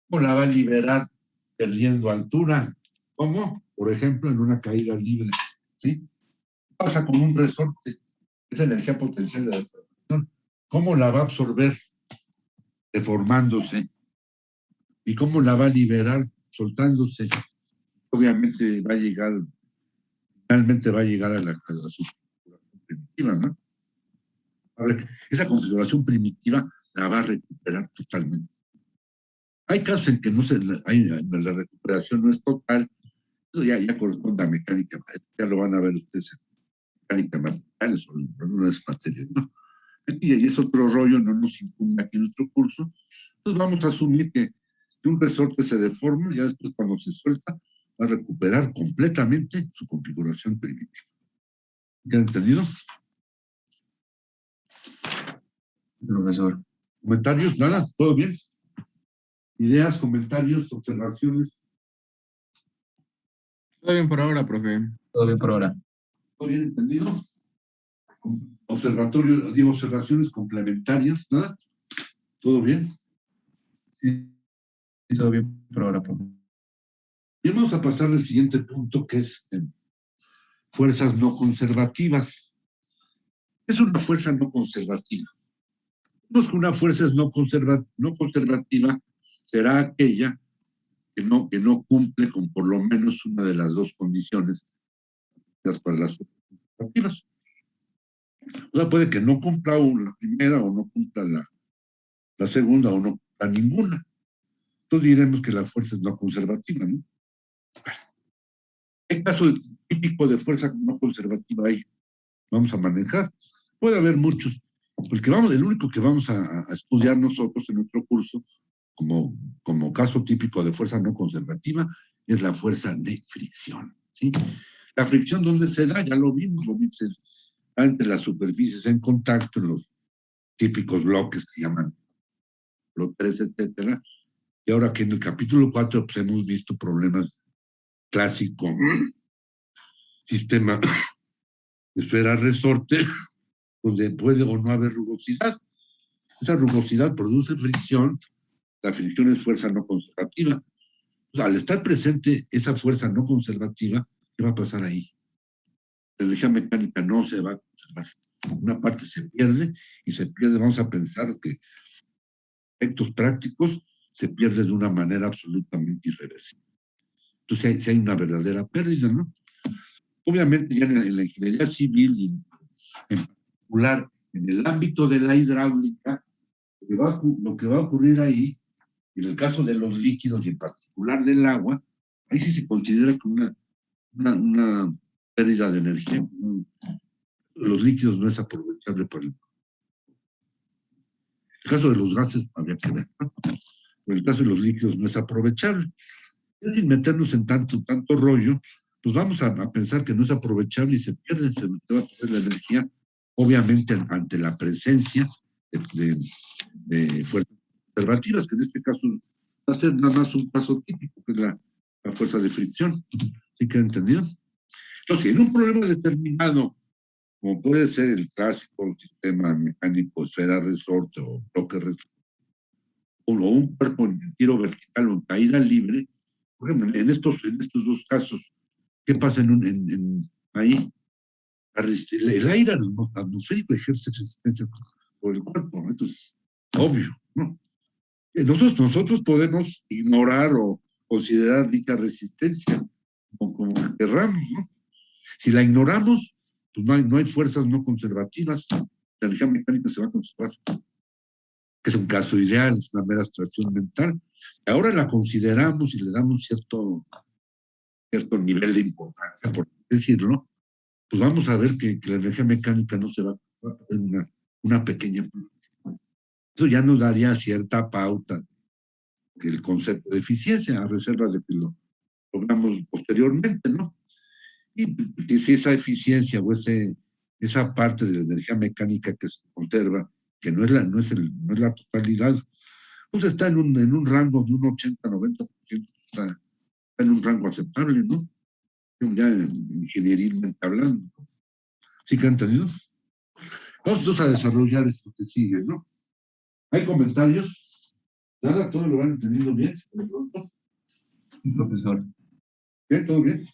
¿Cómo la va a liberar? Perdiendo altura. ¿Cómo? Por ejemplo, en una caída libre. ¿Sí? Pasa con un resorte, esa energía potencial de deformación. ¿Cómo la va a absorber? Deformándose. ¿Y cómo la va a liberar? Soltándose. Obviamente finalmente va a llegar a su configuración primitiva, ¿no? A ver, esa configuración primitiva la va a recuperar totalmente. Hay casos en que la recuperación no es total, eso ya corresponde a mecánica, ya lo van a ver ustedes en mecánica materiales o en algunas materias, ¿no? Y es otro rollo, no nos incumbe aquí en nuestro curso. Entonces vamos a asumir que un resorte se deforma y ya después cuando se suelta va a recuperar completamente su configuración primitiva. ¿Ya entendido? Profesor. ¿Comentarios? ¿Nada? ¿Todo bien? ¿Ideas, comentarios, observaciones? Todo bien por ahora, profe. Todo bien por ahora. ¿Todo bien entendido? Observaciones complementarias, ¿nada? ¿Todo bien? Sí, todo bien por ahora, profe. Y vamos a pasar al siguiente punto, que es fuerzas no conservativas. ¿Qué es una fuerza no conservativa? Vemos que una fuerza no conservativa será aquella que no cumple con por lo menos una de las dos condiciones para las fuerzas conservativas. O sea, puede que no cumpla la primera o no cumpla la segunda o no cumpla ninguna. Entonces diremos que la fuerza es no conservativa, ¿no? ¿Qué caso típico de fuerza no conservativa hay? Vamos a manejar. Puede haber muchos, porque el único que vamos a estudiar nosotros en nuestro curso como caso típico de fuerza no conservativa es la fuerza de fricción, ¿sí? La fricción, ¿dónde se da? Ya lo vimos entre las superficies en contacto, en los típicos bloques que llaman bloques 3, etcétera. Y ahora que en el capítulo 4 pues, hemos visto problemas clásicos, sistema de esfera resorte, donde puede o no haber rugosidad. Esa rugosidad produce fricción, la fricción es fuerza no conservativa. O sea, al estar presente esa fuerza no conservativa, ¿qué va a pasar ahí? La energía mecánica no se va a conservar. Una parte se pierde y se pierde, vamos a pensar que efectos prácticos se pierde de una manera absolutamente irreversible. Entonces, si hay una verdadera pérdida, ¿no? Obviamente, ya en la ingeniería civil y en particular en el ámbito de la hidráulica, lo que va a ocurrir ahí, en el caso de los líquidos y en particular del agua, ahí sí se considera que una pérdida de energía. Los líquidos no es aprovechable para el caso de los gases, habría que ver, ¿no? En el caso de los líquidos no es aprovechable. Es sin meternos en tanto rollo, pues vamos a pensar que no es aprovechable y se pierde, se va a perder la energía, obviamente ante la presencia de fuerzas conservativas, que en este caso va a ser nada más un caso típico, que es la fuerza de fricción. ¿Sí queda entendido? Entonces, en un problema determinado, como puede ser el clásico sistema mecánico esfera-resorte o bloque-resorte, o un cuerpo en tiro vertical o en caída libre, por ejemplo, en estos dos casos, ¿qué pasa ahí? El aire atmosférico ejerce resistencia por el cuerpo, ¿no? Esto es obvio, ¿no? Nosotros podemos ignorar o considerar dicha resistencia como querramos, ¿no? Si la ignoramos, pues no hay fuerzas no conservativas, la energía mecánica se va a conservar, que es un caso ideal, es una mera abstracción mental. Ahora la consideramos y le damos cierto nivel de importancia, por decirlo, pues vamos a ver que la energía mecánica no se va a perder una pequeña. Eso ya nos daría cierta pauta que el concepto de eficiencia, a reserva de que lo logramos posteriormente, ¿no? Y si esa eficiencia o esa parte de la energía mecánica que se conserva, que no es la totalidad, pues está en un rango de un 80-90%, está en un rango aceptable, ¿no? Ya ingenierilmente hablando. ¿Sí que han entendido? Vamos a desarrollar esto que sigue, ¿no? ¿Hay comentarios? Nada, todo lo han entendido bien, de pronto. Profesor. ¿Bien? ¿Todo bien?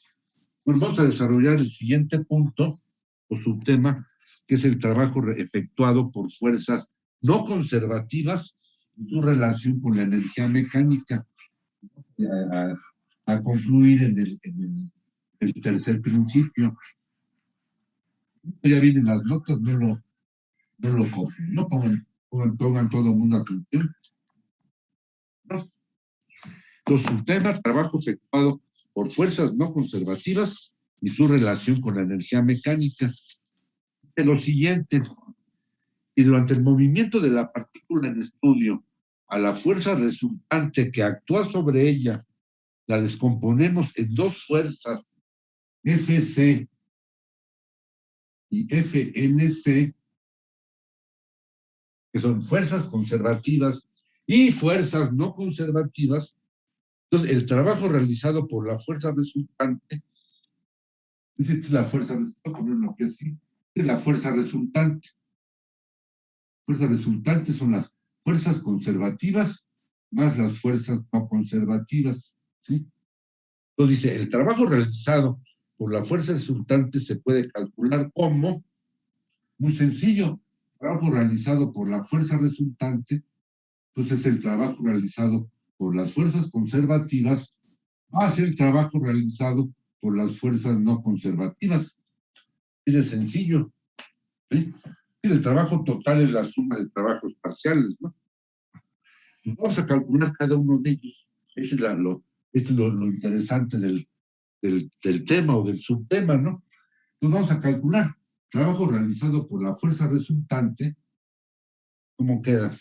Bueno, vamos a desarrollar el siguiente punto o subtema, que es el trabajo efectuado por fuerzas no conservativas y su relación con la energía mecánica. A concluir en el tercer principio. Ya vienen las notas, no lo copien, no pongan todo el mundo atención. ¿No? Entonces, subtema, trabajo efectuado por fuerzas no conservativas y su relación con la energía mecánica. De lo siguiente, y durante el movimiento de la partícula en estudio, a la fuerza resultante que actúa sobre ella, la descomponemos en dos fuerzas, Fc y Fnc, que son fuerzas conservativas y fuerzas no conservativas. Entonces, el trabajo realizado por la fuerza resultante, es la fuerza, voy a ponerlo aquí así, es la fuerza resultante. Fuerzas resultantes son las fuerzas conservativas más las fuerzas no conservativas, ¿sí? Entonces dice, el trabajo realizado por la fuerza resultante se puede calcular como, muy sencillo, trabajo realizado por la fuerza resultante, entonces el trabajo realizado por las fuerzas conservativas más el trabajo realizado por las fuerzas no conservativas. Es sencillo, ¿sí? El trabajo total es la suma de trabajos parciales, ¿no? Pues vamos a calcular cada uno de ellos. Ese es lo interesante del tema o del subtema, ¿no? Pues vamos a calcular trabajo realizado por la fuerza resultante. ¿Cómo queda?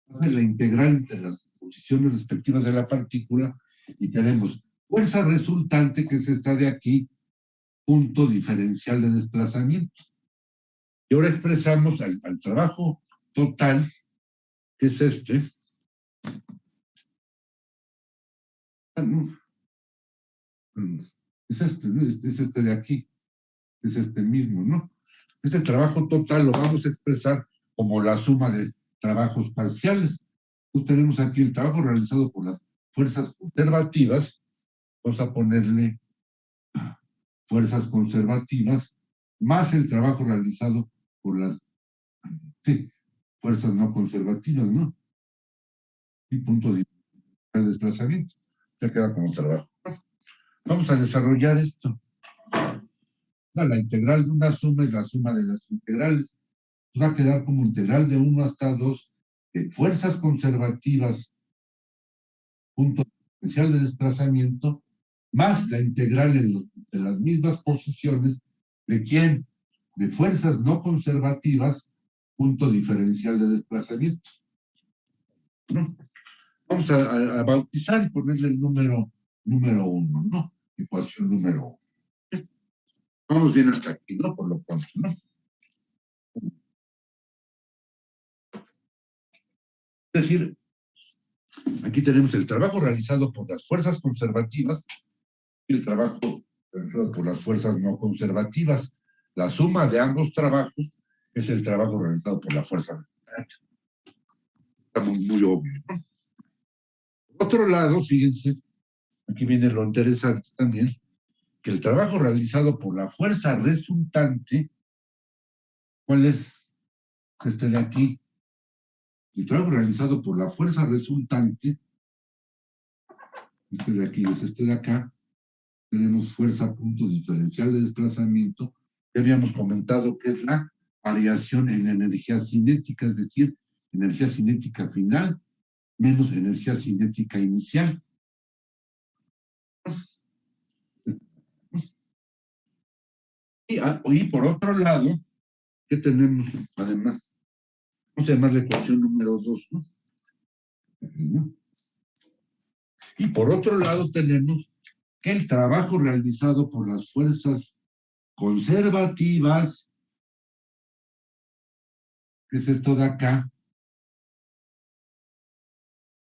Hace la integral entre las posiciones respectivas de la partícula y tenemos fuerza resultante, que es esta de aquí, punto diferencial de desplazamiento. Y ahora expresamos al trabajo total, que es este. Es este de aquí, es este mismo, ¿no? Este trabajo total lo vamos a expresar como la suma de trabajos parciales. Entonces tenemos aquí el trabajo realizado por las fuerzas conservativas, vamos a ponerle fuerzas conservativas, más el trabajo realizado por las fuerzas no conservativas, ¿no? Y punto de desplazamiento. Ya queda como trabajo. Vamos a desarrollar esto. La integral de una suma es la suma de las integrales. Va a quedar como integral de 1 hasta 2 de fuerzas conservativas, punto diferencial de desplazamiento, más la integral de las mismas posiciones de quién, de fuerzas no conservativas, punto diferencial de desplazamiento. ¿No? Vamos a bautizar y ponerle el número número 1, ¿no? Ecuación número 1. Vamos bien hasta aquí, ¿no? Por lo pronto, ¿no? Es decir, aquí tenemos el trabajo realizado por las fuerzas conservativas y el trabajo realizado por las fuerzas no conservativas. La suma de ambos trabajos es el trabajo realizado por la fuerza. Está muy obvio, ¿no? Por otro lado, fíjense, aquí viene lo interesante también, que el trabajo realizado por la fuerza resultante, ¿cuál es? Este de aquí. El trabajo realizado por la fuerza resultante, este de aquí es este de acá, tenemos fuerza punto diferencial de desplazamiento, ya habíamos comentado que es la variación en la energía cinética, es decir, energía cinética final menos energía cinética inicial. Y por otro lado, ¿qué tenemos además? Vamos a llamar la ecuación número 2, ¿no? Y por otro lado tenemos que el trabajo realizado por las fuerzas conservativas, que es esto de acá,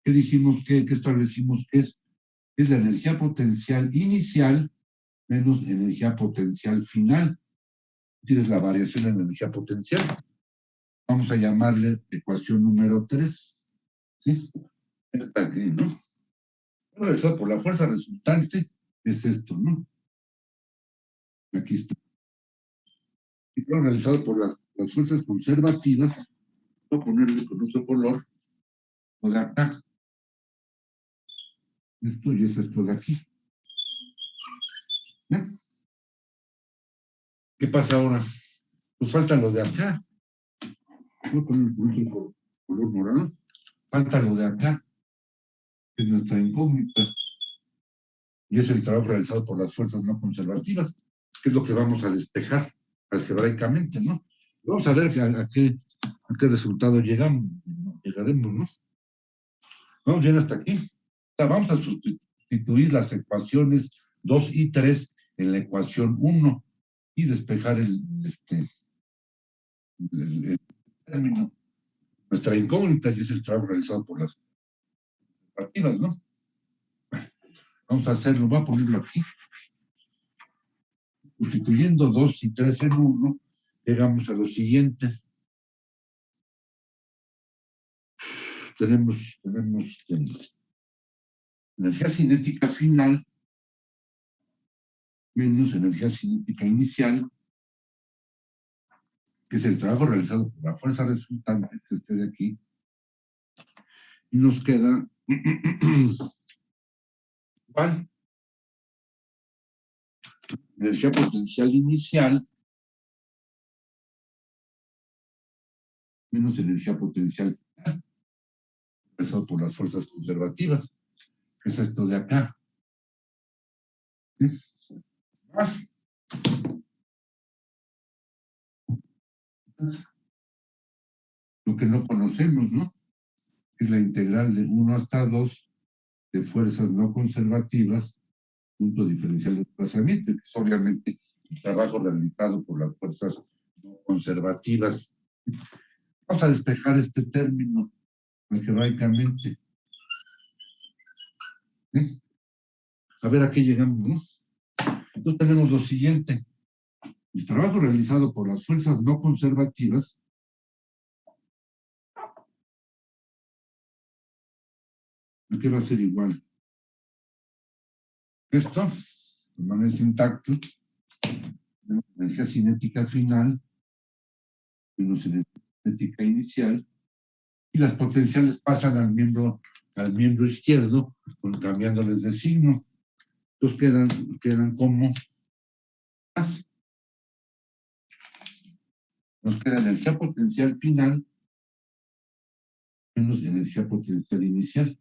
que dijimos que establecimos que es la energía potencial inicial menos energía potencial final. Es decir, es la variación de energía potencial. Vamos a llamarle ecuación número 3. ¿Sí? Está aquí, ¿no? Realizado por la fuerza resultante es esto, ¿no? Aquí está. Y lo realizado por las fuerzas conservativas, voy a ponerle con otro color, o de acá. Esto y es esto de aquí. ¿Eh? ¿Qué pasa ahora? Pues falta lo de acá. Voy a poner con otro color morado. Falta lo de acá, que es nuestra incógnita. Y es el trabajo realizado por las fuerzas no conservativas, que es lo que vamos a despejar algebraicamente, ¿no? Vamos a ver a qué resultado llegaremos, ¿no? Vamos bien hasta aquí. Vamos a sustituir las ecuaciones 2 y 3 en la ecuación 1 y despejar el término. Nuestra incógnita y es el trabajo realizado por las partidas, ¿no? Vamos a hacerlo, voy a ponerlo aquí. Sustituyendo 2 y 3 en 1, llegamos a lo siguiente. Tenemos energía cinética final menos energía cinética inicial, que es el trabajo realizado por la fuerza resultante, que es este de aquí, y nos queda igual energía potencial inicial menos energía potencial final, realizado por las fuerzas conservativas, que es esto de acá. ¿Sí? Más lo que no conocemos, ¿no? Es la integral de 1 hasta 2 de fuerzas no conservativas, punto diferencial de desplazamiento, que es obviamente el trabajo realizado por las fuerzas no conservativas. Vamos a despejar este término algebraicamente. ¿Eh? A ver a qué llegamos, ¿no? Entonces tenemos lo siguiente. El trabajo realizado por las fuerzas no conservativas aquí va a ser igual. Esto permanece intacto. Energía cinética final menos energía cinética inicial. Y las potenciales pasan al miembro izquierdo, cambiándoles de signo. Entonces quedan como más. Nos queda energía potencial final menos energía potencial inicial.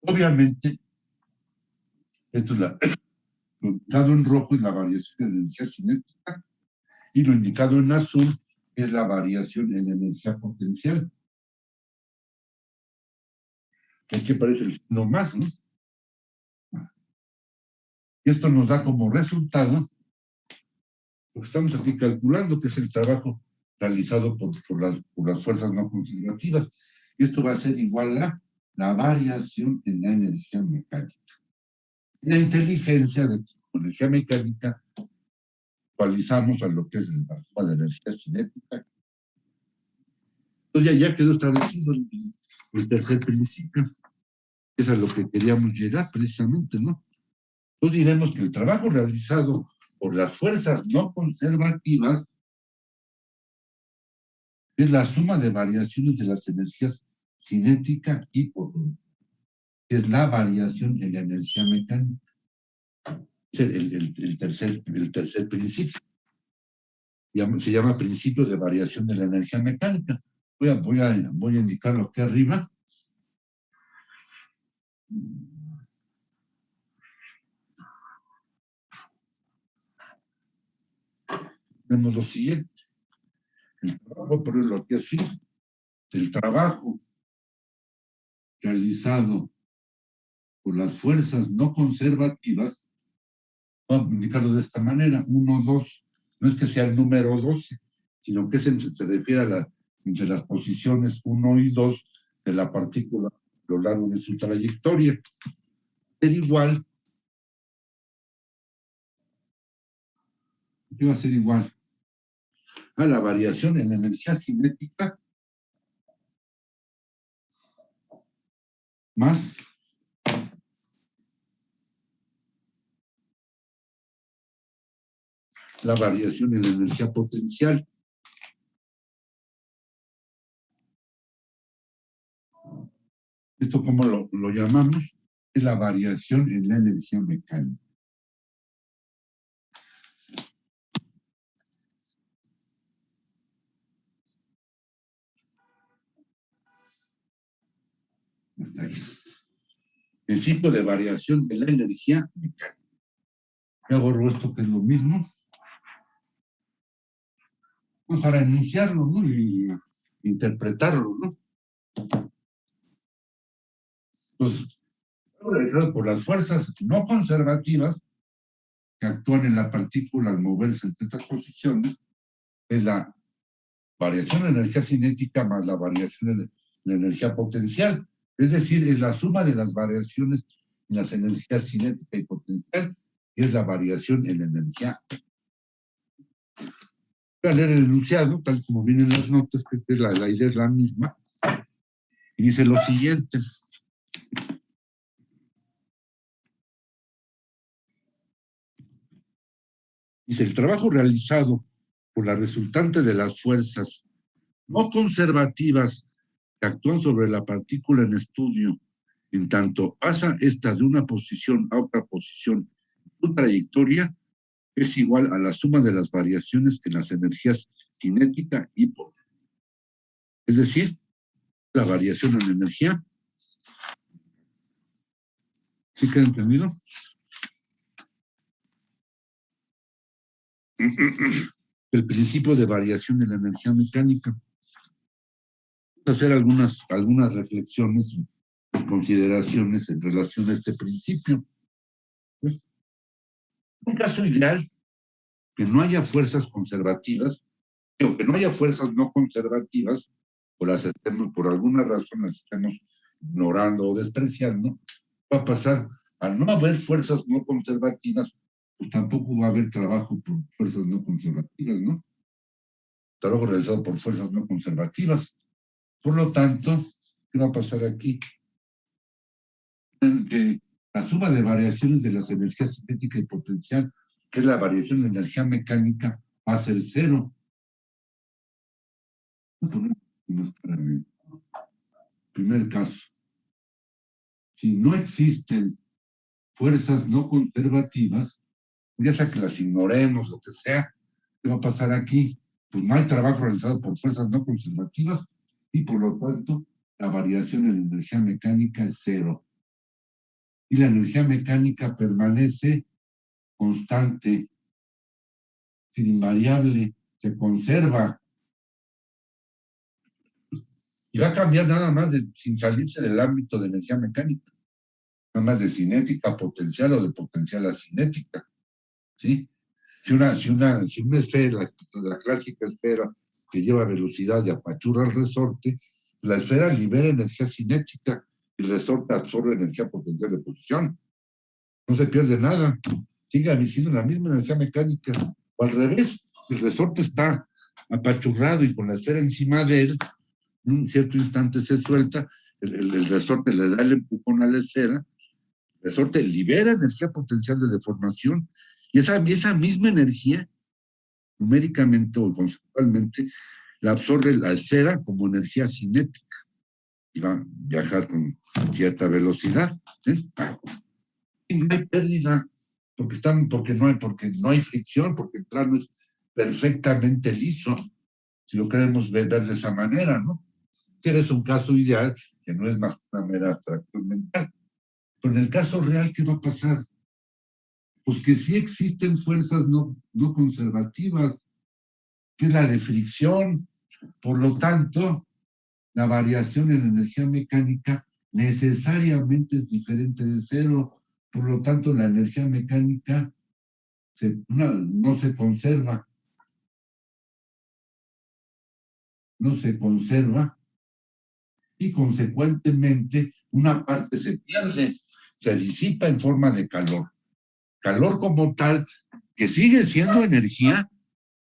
Obviamente, esto es lo indicado en rojo es la variación de energía cinética y lo indicado en azul es la variación en energía potencial. Aquí aparece el signo más, ¿no? Y esto nos da como resultado lo que estamos aquí calculando, que es el trabajo realizado por las fuerzas no conservativas. Y esto va a ser igual a la variación en la energía mecánica. La inteligencia de energía mecánica actualizamos a lo que es la suma de energía cinética. Entonces ya quedó establecido el tercer principio. Es a lo que queríamos llegar precisamente, ¿no? Entonces diremos que el trabajo realizado por las fuerzas no conservativas es la suma de variaciones de las energías cinética y potente. Es la variación en la energía mecánica. Es el tercer principio. Se llama principio de variación de la energía mecánica. Voy a indicarlo aquí arriba. Tenemos lo siguiente. El trabajo, por lo que así, el trabajo realizado por las fuerzas no conservativas, vamos a indicarlo de esta manera, 1, 2, no es que sea el número 12, sino que se refiere entre las posiciones 1 y 2 de la partícula a lo largo de su trayectoria. Ser igual, ¿qué va a ser igual? A la variación en la energía cinética más la variación en la energía potencial. ¿Esto cómo lo llamamos? Es la variación en la energía mecánica. Principio de variación de la energía mecánica. Ya borro esto que es lo mismo. Pues para enunciarlo, ¿no? Y interpretarlo, ¿no? Entonces, por las fuerzas no conservativas que actúan en la partícula al moverse entre estas posiciones, es la variación de energía cinética más la variación de la energía potencial. Es decir, es la suma de las variaciones en las energías cinética y potencial, y es la variación en la energía. Voy a leer el enunciado, tal como vienen las notas, que la idea es la misma, y dice lo siguiente. Dice, el trabajo realizado por la resultante de las fuerzas no conservativas que actúan sobre la partícula en estudio, en tanto pasa esta de una posición a otra posición, su trayectoria es igual a la suma de las variaciones en las energías cinética y potente. Es decir, la variación en energía. ¿Sí queda entendido? El principio de variación en la energía mecánica. Vamos a hacer algunas reflexiones y consideraciones en relación a este principio. Un caso ideal, que no haya fuerzas conservativas, o que no haya fuerzas no conservativas, por alguna razón las estemos ignorando o despreciando, va a pasar, al no haber fuerzas no conservativas, pues tampoco va a haber trabajo por fuerzas no conservativas, ¿no? Trabajo realizado por fuerzas no conservativas. Por lo tanto, ¿qué va a pasar aquí? Que la suma de variaciones de las energías cinética y potencial, que es la variación de energía mecánica, va a ser 0. Primer caso. Si no existen fuerzas no conservativas, ya sea que las ignoremos, lo que sea, ¿qué va a pasar aquí? Pues no hay trabajo realizado por fuerzas no conservativas y por lo tanto la variación en la energía mecánica es 0. Y la energía mecánica permanece constante, sin invariable, se conserva. Y va a cambiar nada más sin salirse del ámbito de energía mecánica, nada más de cinética potencial o de potencial a cinética, ¿sí? Si una esfera, la clásica esfera que lleva velocidad y apachurra el resorte, la esfera libera energía cinética y el resorte absorbe energía potencial de posición. No se pierde nada. Sigue emitiendo la misma energía mecánica. O al revés, el resorte está apachurrado y con la esfera encima de él, en un cierto instante se suelta, el resorte le da el empujón a la esfera, el resorte libera energía potencial de deformación y esa misma energía, numéricamente o conceptualmente, la absorbe la esfera como energía cinética y va a viajar con cierta velocidad. ¿Sí? Y no hay pérdida, porque no hay fricción, porque el plano es perfectamente liso, si lo queremos ver de esa manera, ¿no? Si eres un caso ideal, que no es más una mera abstracción mental. Pero en el caso real, ¿qué va a pasar? Pues que sí existen fuerzas no conservativas, que es la de fricción. Por lo tanto, la variación en la energía mecánica necesariamente es diferente de cero. Por lo tanto, la energía mecánica no se conserva. No se conserva y consecuentemente una parte se pierde, se disipa en forma de calor. Calor como tal, que sigue siendo energía,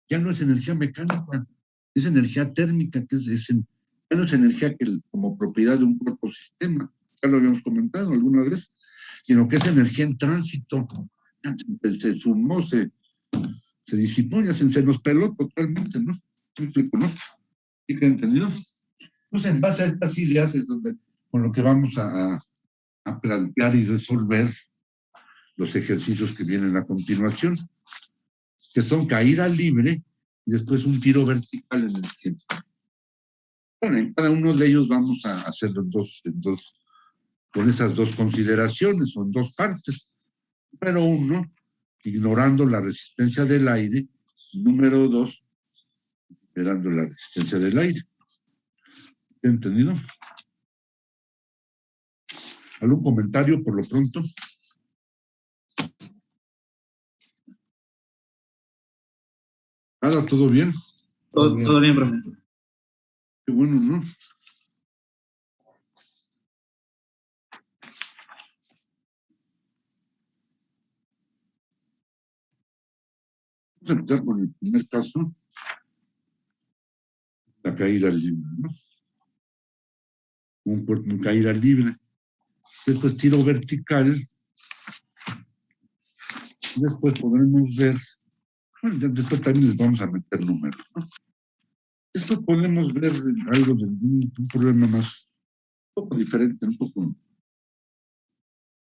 ya no es energía mecánica, es energía térmica, ya no es energía como propiedad de un cuerpo sistema, ya lo habíamos comentado alguna vez, sino que es energía en tránsito, se sumó, se disipó, ya se nos peló totalmente, ¿no? ¿Me explico, no? ¿Sí que entendido? Entonces, en base a estas ideas es donde, con lo que vamos a plantear y resolver los ejercicios que vienen a continuación, que son caída libre y después un tiro vertical en el tiempo. Bueno, en cada uno de ellos vamos a hacerlo con esas dos consideraciones, son dos partes. Número uno, ignorando la resistencia del aire. Número dos, esperando la resistencia del aire. ¿Entendido? ¿Algún comentario por lo pronto? Nada, ¿todo bien? Todo bien, profe. Qué bueno, ¿no? Vamos a empezar con el primer caso, la caída libre, ¿no? Un caída libre. Después tiro vertical. Después podremos ver, bueno, después también les vamos a meter números, ¿no? Después podemos ver algo de un problema más, un poco diferente, un poco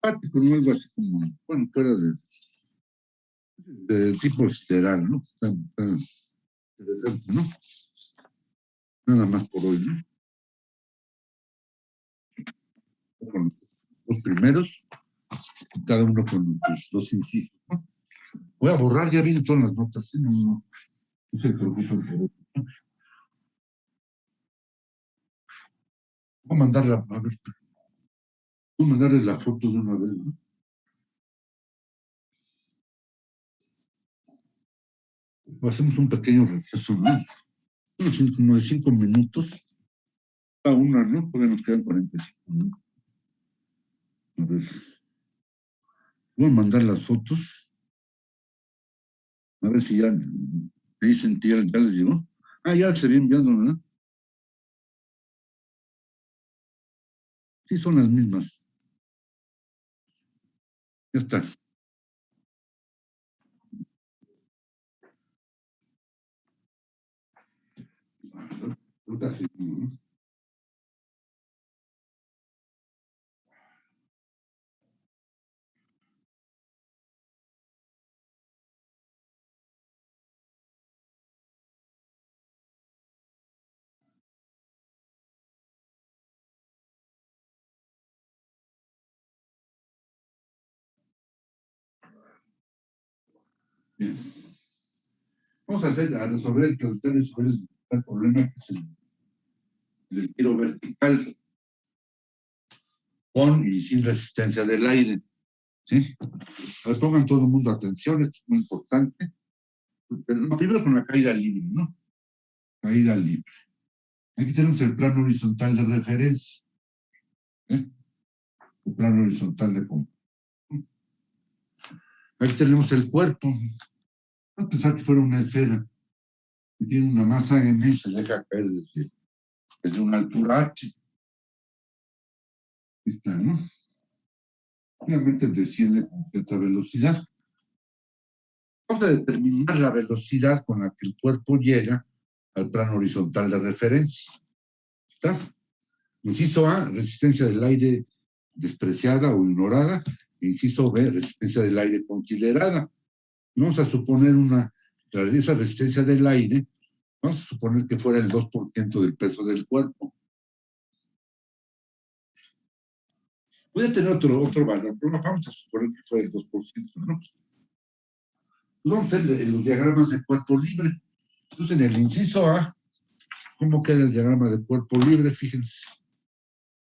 práctico, ¿no? Algo así como, bueno, fuera de tipo sideral, ¿no? Tan interesante, ¿no? Nada más por hoy, ¿no? Con los primeros, cada uno con sus dos incisos, ¿no? Voy a borrar, ya vienen todas las notas, ¿sí? No se preocupen por eso. Voy a mandarla, a ver, voy a mandarles la foto de una vez, ¿no? Hacemos un pequeño receso, ¿no? Como de 5 minutos. Cada una, ¿no? Todavía nos quedan 45, ¿no? A ver. Voy a mandar las fotos. A ver si ya me dicen que ya les llegó. Ah, ya se viene enviando, ¿verdad? Sí, son las mismas. Ya está. Ahorita sí, ¿no? Bien. Vamos a resolver el problema que es del giro vertical, con y sin resistencia del aire. ¿Sí? Ahora pongan todo el mundo atención, esto es muy importante. Primero con la caída libre, ¿no? Caída libre. Aquí tenemos el plano horizontal de referencia. El plano horizontal de punto. Aquí tenemos el cuerpo. Vamos a pensar que fuera una esfera que tiene una masa M, se deja caer desde una altura H. Aquí está, ¿no? Obviamente desciende con cierta velocidad. Vamos a determinar la velocidad con la que el cuerpo llega al plano horizontal de referencia. ¿Está? Inciso A, resistencia del aire despreciada o ignorada. Inciso B, resistencia del aire considerada. Vamos a suponer esa resistencia del aire, vamos a suponer que fuera el 2% del peso del cuerpo. Puede tener otro valor, pero vamos a suponer que fuera el 2%, ¿no? Vamos a hacer los diagramas de cuerpo libre. Entonces, en el inciso A, ¿cómo queda el diagrama de cuerpo libre? Fíjense.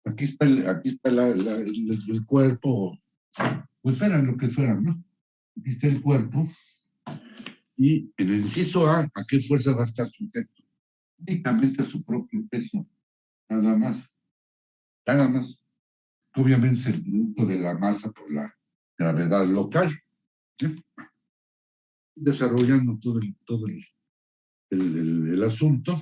Aquí está el cuerpo, pues fuera lo que fuera, ¿no? Aquí está el cuerpo. Y en el inciso A, ¿a qué fuerza va a estar sujeto? Únicamente a su propio peso. Nada más. Nada más. Obviamente es el producto de la masa por la gravedad local. ¿Sí? Desarrollando todo el asunto.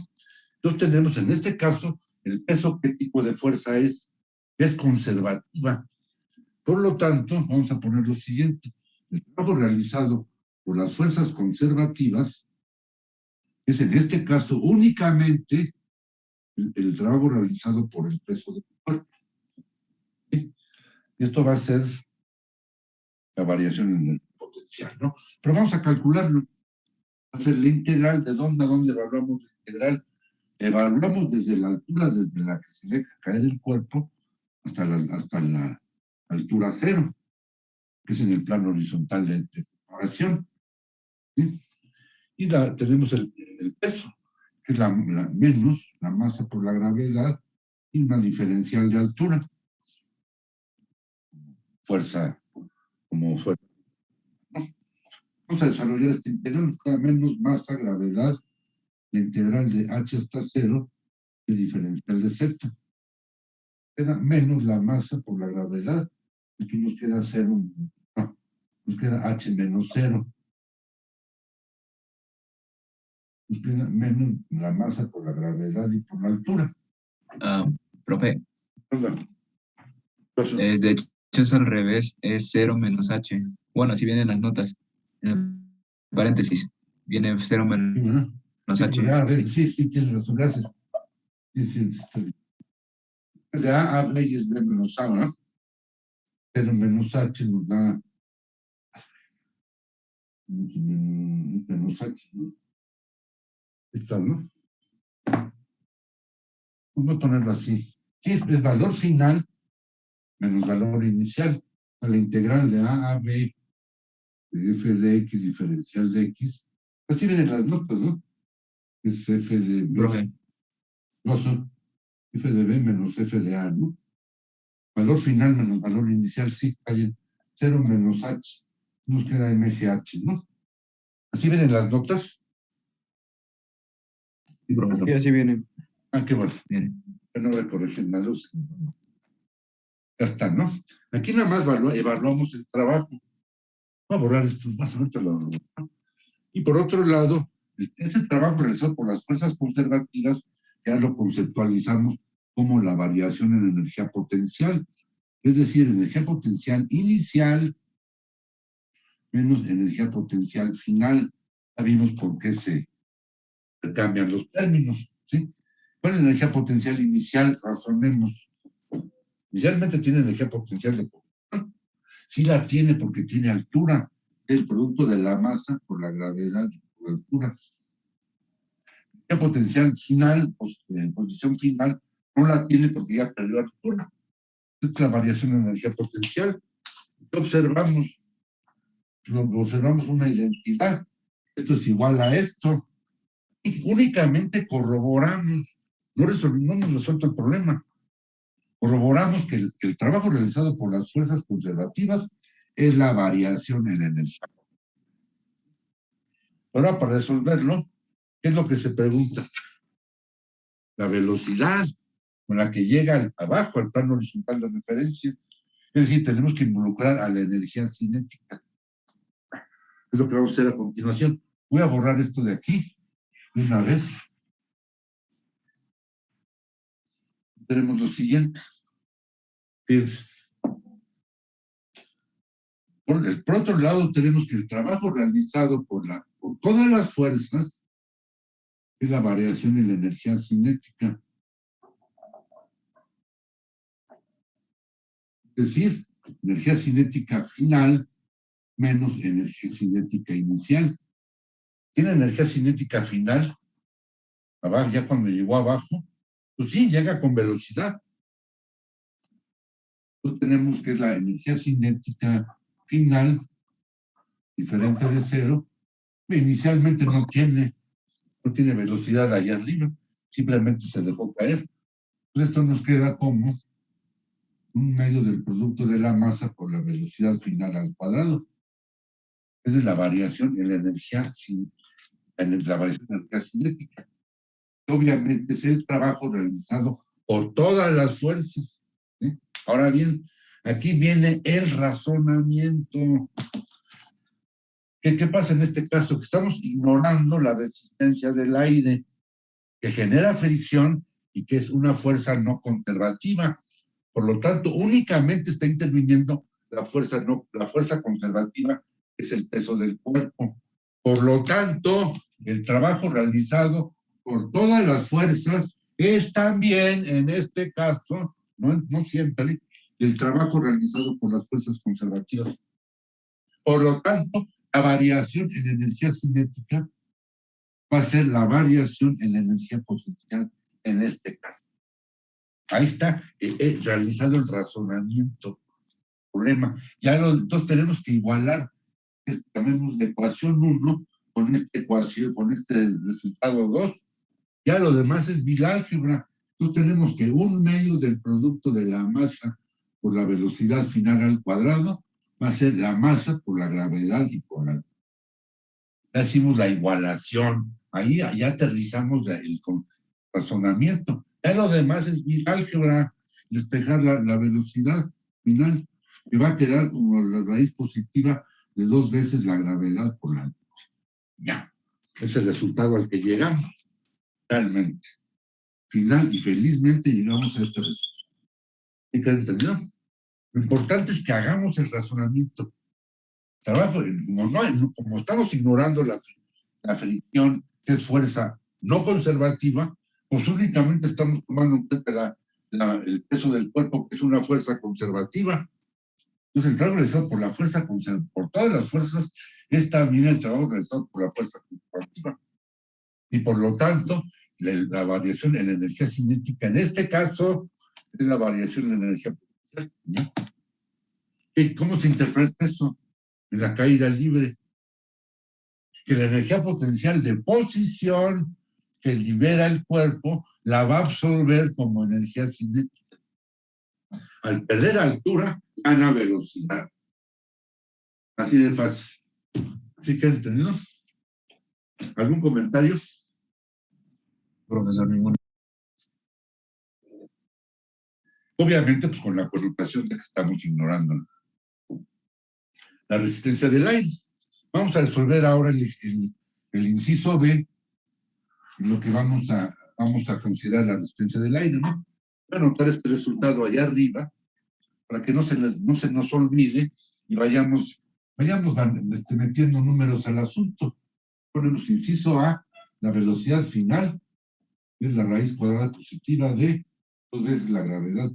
Entonces tenemos en este caso el peso, ¿qué tipo de fuerza es? Es conservativa. Por lo tanto, vamos a poner lo siguiente. El trabajo realizado por las fuerzas conservativas es en este caso únicamente el trabajo realizado por el peso del cuerpo. ¿Sí? Esto va a ser la variación en el potencial, ¿no? Pero vamos a calcularlo. Va a ser la integral, ¿de dónde a dónde evaluamos la integral? Evaluamos desde la altura desde la que se deja caer el cuerpo hasta la altura cero, que es en el plano horizontal de separación. ¿Sí? Y tenemos el peso, que es menos la masa por la gravedad y una diferencial de altura. Fuerza, como fuerza. ¿No? Vamos a desarrollar este integral, cada menos masa, gravedad, la integral de h hasta 0, el diferencial de z. Queda menos la masa por la gravedad, aquí nos queda 0, no, nos queda h menos 0. Nos queda menos la masa por la gravedad y por la altura. Profe, Perdón. de hecho es al revés, es 0 menos h. Bueno, así vienen las notas. En el paréntesis, viene 0 menos h. Sí, tienes razón, gracias. Sí, está bien. De A B y es B menos A, ¿no? 0 menos H nos da menos H, ¿no? Está, ¿no? Vamos a ponerlo así. Sí, es valor final menos valor inicial. A la integral de A B de f de x diferencial de x. Así vienen las notas, ¿no? Es f de B. Profe. No son f de B menos f de A, ¿no? Valor final menos valor inicial, sí, hay 0 menos h. Nos queda MGH, ¿no? Así vienen las notas. Sí, profesor. Sí, así viene. Ah, qué bueno. Bien. No voy a corregir nada. Ya está, ¿no? Aquí nada más evaluamos el trabajo. Voy a borrar esto más o menos. Y por otro lado, ese trabajo realizado por las fuerzas conservativas ya lo conceptualizamos como la variación en energía potencial. Es decir, energía potencial inicial menos energía potencial final. Ya vimos por qué se cambian los términos, ¿sí? ¿Cuál es la energía potencial inicial? Razonemos. Inicialmente tiene energía potencial de posición. Sí la tiene porque tiene altura, el producto de la masa por la gravedad y por la altura. Energía potencial final, posición final, no la tiene porque ya perdió altura. Es la variación de energía potencial. ¿Qué observamos? Observamos una identidad. Esto es igual a esto. Y únicamente corroboramos no hemos resuelto el problema. Corroboramos que el trabajo realizado por las fuerzas conservativas es la variación en energía. Ahora, para resolverlo, ¿qué es lo que se pregunta? La velocidad con la que llega abajo al plano horizontal de referencia. Es decir, tenemos que involucrar a la energía cinética. Es lo que vamos a hacer a continuación. Voy a borrar esto de aquí de una vez. Tenemos lo siguiente. Fíjense. Por otro lado, tenemos que el trabajo realizado por todas las fuerzas es la variación en la energía cinética. Es decir, energía cinética final menos energía cinética inicial. ¿Tiene energía cinética final? Abajo, ya cuando llegó abajo, pues sí, llega con velocidad. Entonces tenemos que es la energía cinética final, diferente de cero, inicialmente no tiene velocidad allá arriba, simplemente se dejó caer. Pues esto nos queda como un medio del producto de la masa por la velocidad final al cuadrado. Esa es la variación en la energía, la variación de energía cinética. Obviamente es el trabajo realizado por todas las fuerzas. ¿Sí? Ahora bien, aquí viene el razonamiento. ¿Qué pasa en este caso? Que estamos ignorando la resistencia del aire, que genera fricción y que es una fuerza no conservativa. Por lo tanto, únicamente está interviniendo la fuerza conservativa, que es el peso del cuerpo. Por lo tanto, el trabajo realizado por todas las fuerzas es también, en este caso, no siempre, el trabajo realizado por las fuerzas conservativas. Por lo tanto, la variación en energía cinética va a ser la variación en la energía potencial en este caso. Ahí está realizado el razonamiento, problema. Entonces tenemos que igualar, llamemos la ecuación 1 con esta ecuación, con este resultado 2. Ya lo demás es bilálgebra. Entonces tenemos que un medio del producto de la masa por la velocidad final al cuadrado va a ser la masa por la gravedad y por la... Ya hicimos la igualación. Ahí ya aterrizamos el razonamiento. Ya lo demás es álgebra, despejar la velocidad final, que va a quedar como la raíz positiva de 2 veces la gravedad por la... Ya, es el resultado al que llegamos, realmente. Final, y felizmente llegamos a este resultado. ¿Sí que entendió? Lo importante es que hagamos el razonamiento. Trabajo, como estamos ignorando la fricción, que es fuerza no conservativa, pues únicamente estamos tomando en cuenta el peso del cuerpo, que es una fuerza conservativa. Entonces, el trabajo realizado por la fuerza por todas las fuerzas es también el trabajo realizado por la fuerza conservativa. Y por lo tanto, la variación en la energía cinética, en este caso, es la variación en la energía potencial. ¿No? ¿Y cómo se interpreta eso? En la caída libre. Que la energía potencial de posición que libera el cuerpo la va a absorber como energía cinética. Al perder altura, gana velocidad. Así de fácil. ¿Sí que entendido? ¿Algún comentario? Profesor, ninguno. Obviamente, pues con la connotación de que estamos ignorando la resistencia del aire. Vamos a resolver ahora el inciso B, lo que vamos a considerar la resistencia del aire, ¿no? Voy a anotar este resultado allá arriba, para que no se nos olvide y vayamos metiendo números al asunto. Ponemos inciso A, la velocidad final, es la raíz cuadrada positiva de 2 veces la gravedad.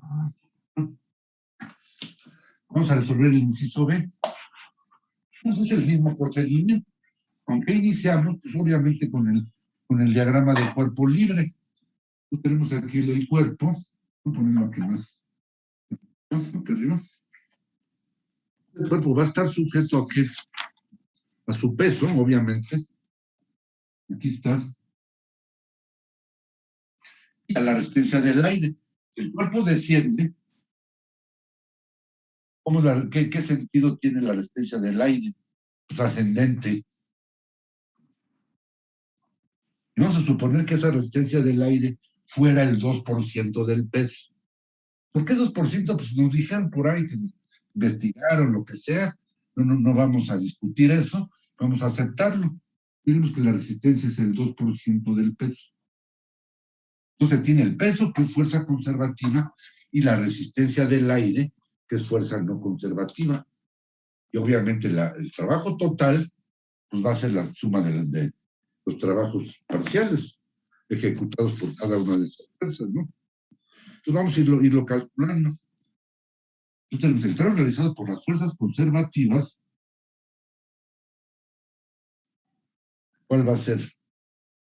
Vamos a resolver el inciso B. Entonces es el mismo procedimiento. Aunque iniciamos, pues obviamente con el diagrama de cuerpo libre. Tenemos aquí el cuerpo. Voy a ponerlo aquí más. Aquí arriba. El cuerpo va a estar sujeto a su peso, obviamente. Aquí está. y a la resistencia del aire. Si el cuerpo desciende, ¿qué sentido tiene la resistencia del aire? Pues ascendente. Y vamos a suponer que esa resistencia del aire fuera el 2% del peso. ¿Por qué 2%? Pues nos dijeron por ahí que investigaron lo que sea. No vamos a discutir eso, vamos a aceptarlo. Vimos que la resistencia es el 2% del peso. Entonces tiene el peso, que es fuerza conservativa, y la resistencia del aire, que es fuerza no conservativa. Y obviamente el trabajo total pues va a ser la suma de los trabajos parciales ejecutados por cada una de esas fuerzas, ¿no? Entonces vamos a irlo calculando. Entonces tenemos el trabajo realizado por las fuerzas conservativas. ¿Cuál va a ser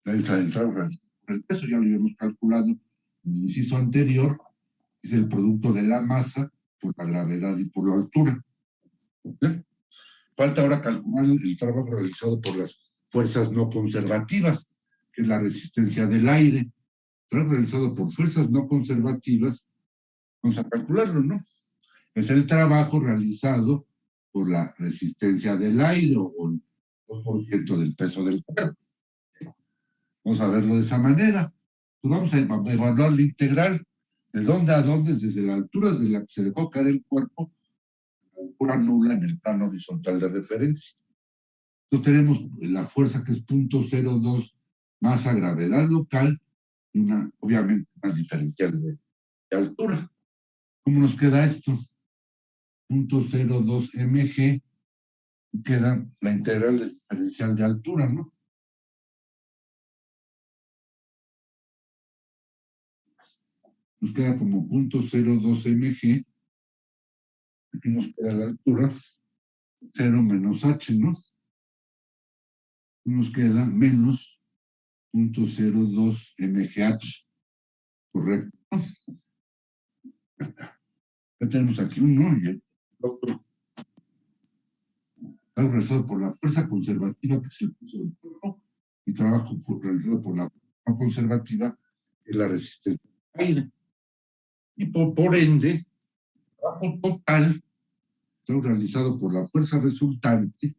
la isla del trabajo realizado por el peso? Ya lo habíamos calculado en el inciso anterior, es el producto de la masa por la gravedad y por la altura. ¿Bien? Falta ahora calcular el trabajo realizado por las fuerzas no conservativas, que es la resistencia del aire. El trabajo realizado por fuerzas no conservativas, vamos a calcularlo, ¿no? Es el trabajo realizado por la resistencia del aire o el 2% del peso del cuerpo. Vamos a verlo de esa manera. Pues vamos a evaluar la integral. ¿De dónde a dónde? Desde la altura de la que se dejó caer el cuerpo, la altura nula en el plano horizontal de referencia. Entonces tenemos la fuerza que es 0.02 masa gravedad local y obviamente una diferencial de altura. ¿Cómo nos queda esto? 0.02 mg, queda la integral del diferencial de altura, ¿no? Nos queda como 0.02 mg, aquí nos queda la altura, 0 menos h, ¿no? Nos queda menos 0.02 mgh, correcto. Ya tenemos aquí uno y el otro. Trabajo realizado por la fuerza conservativa, que es el peso del cuerpo, y trabajo realizado por la no conservativa, que es la resistencia del aire. Y por ende, trabajo total, trabajo realizado por la fuerza resultante,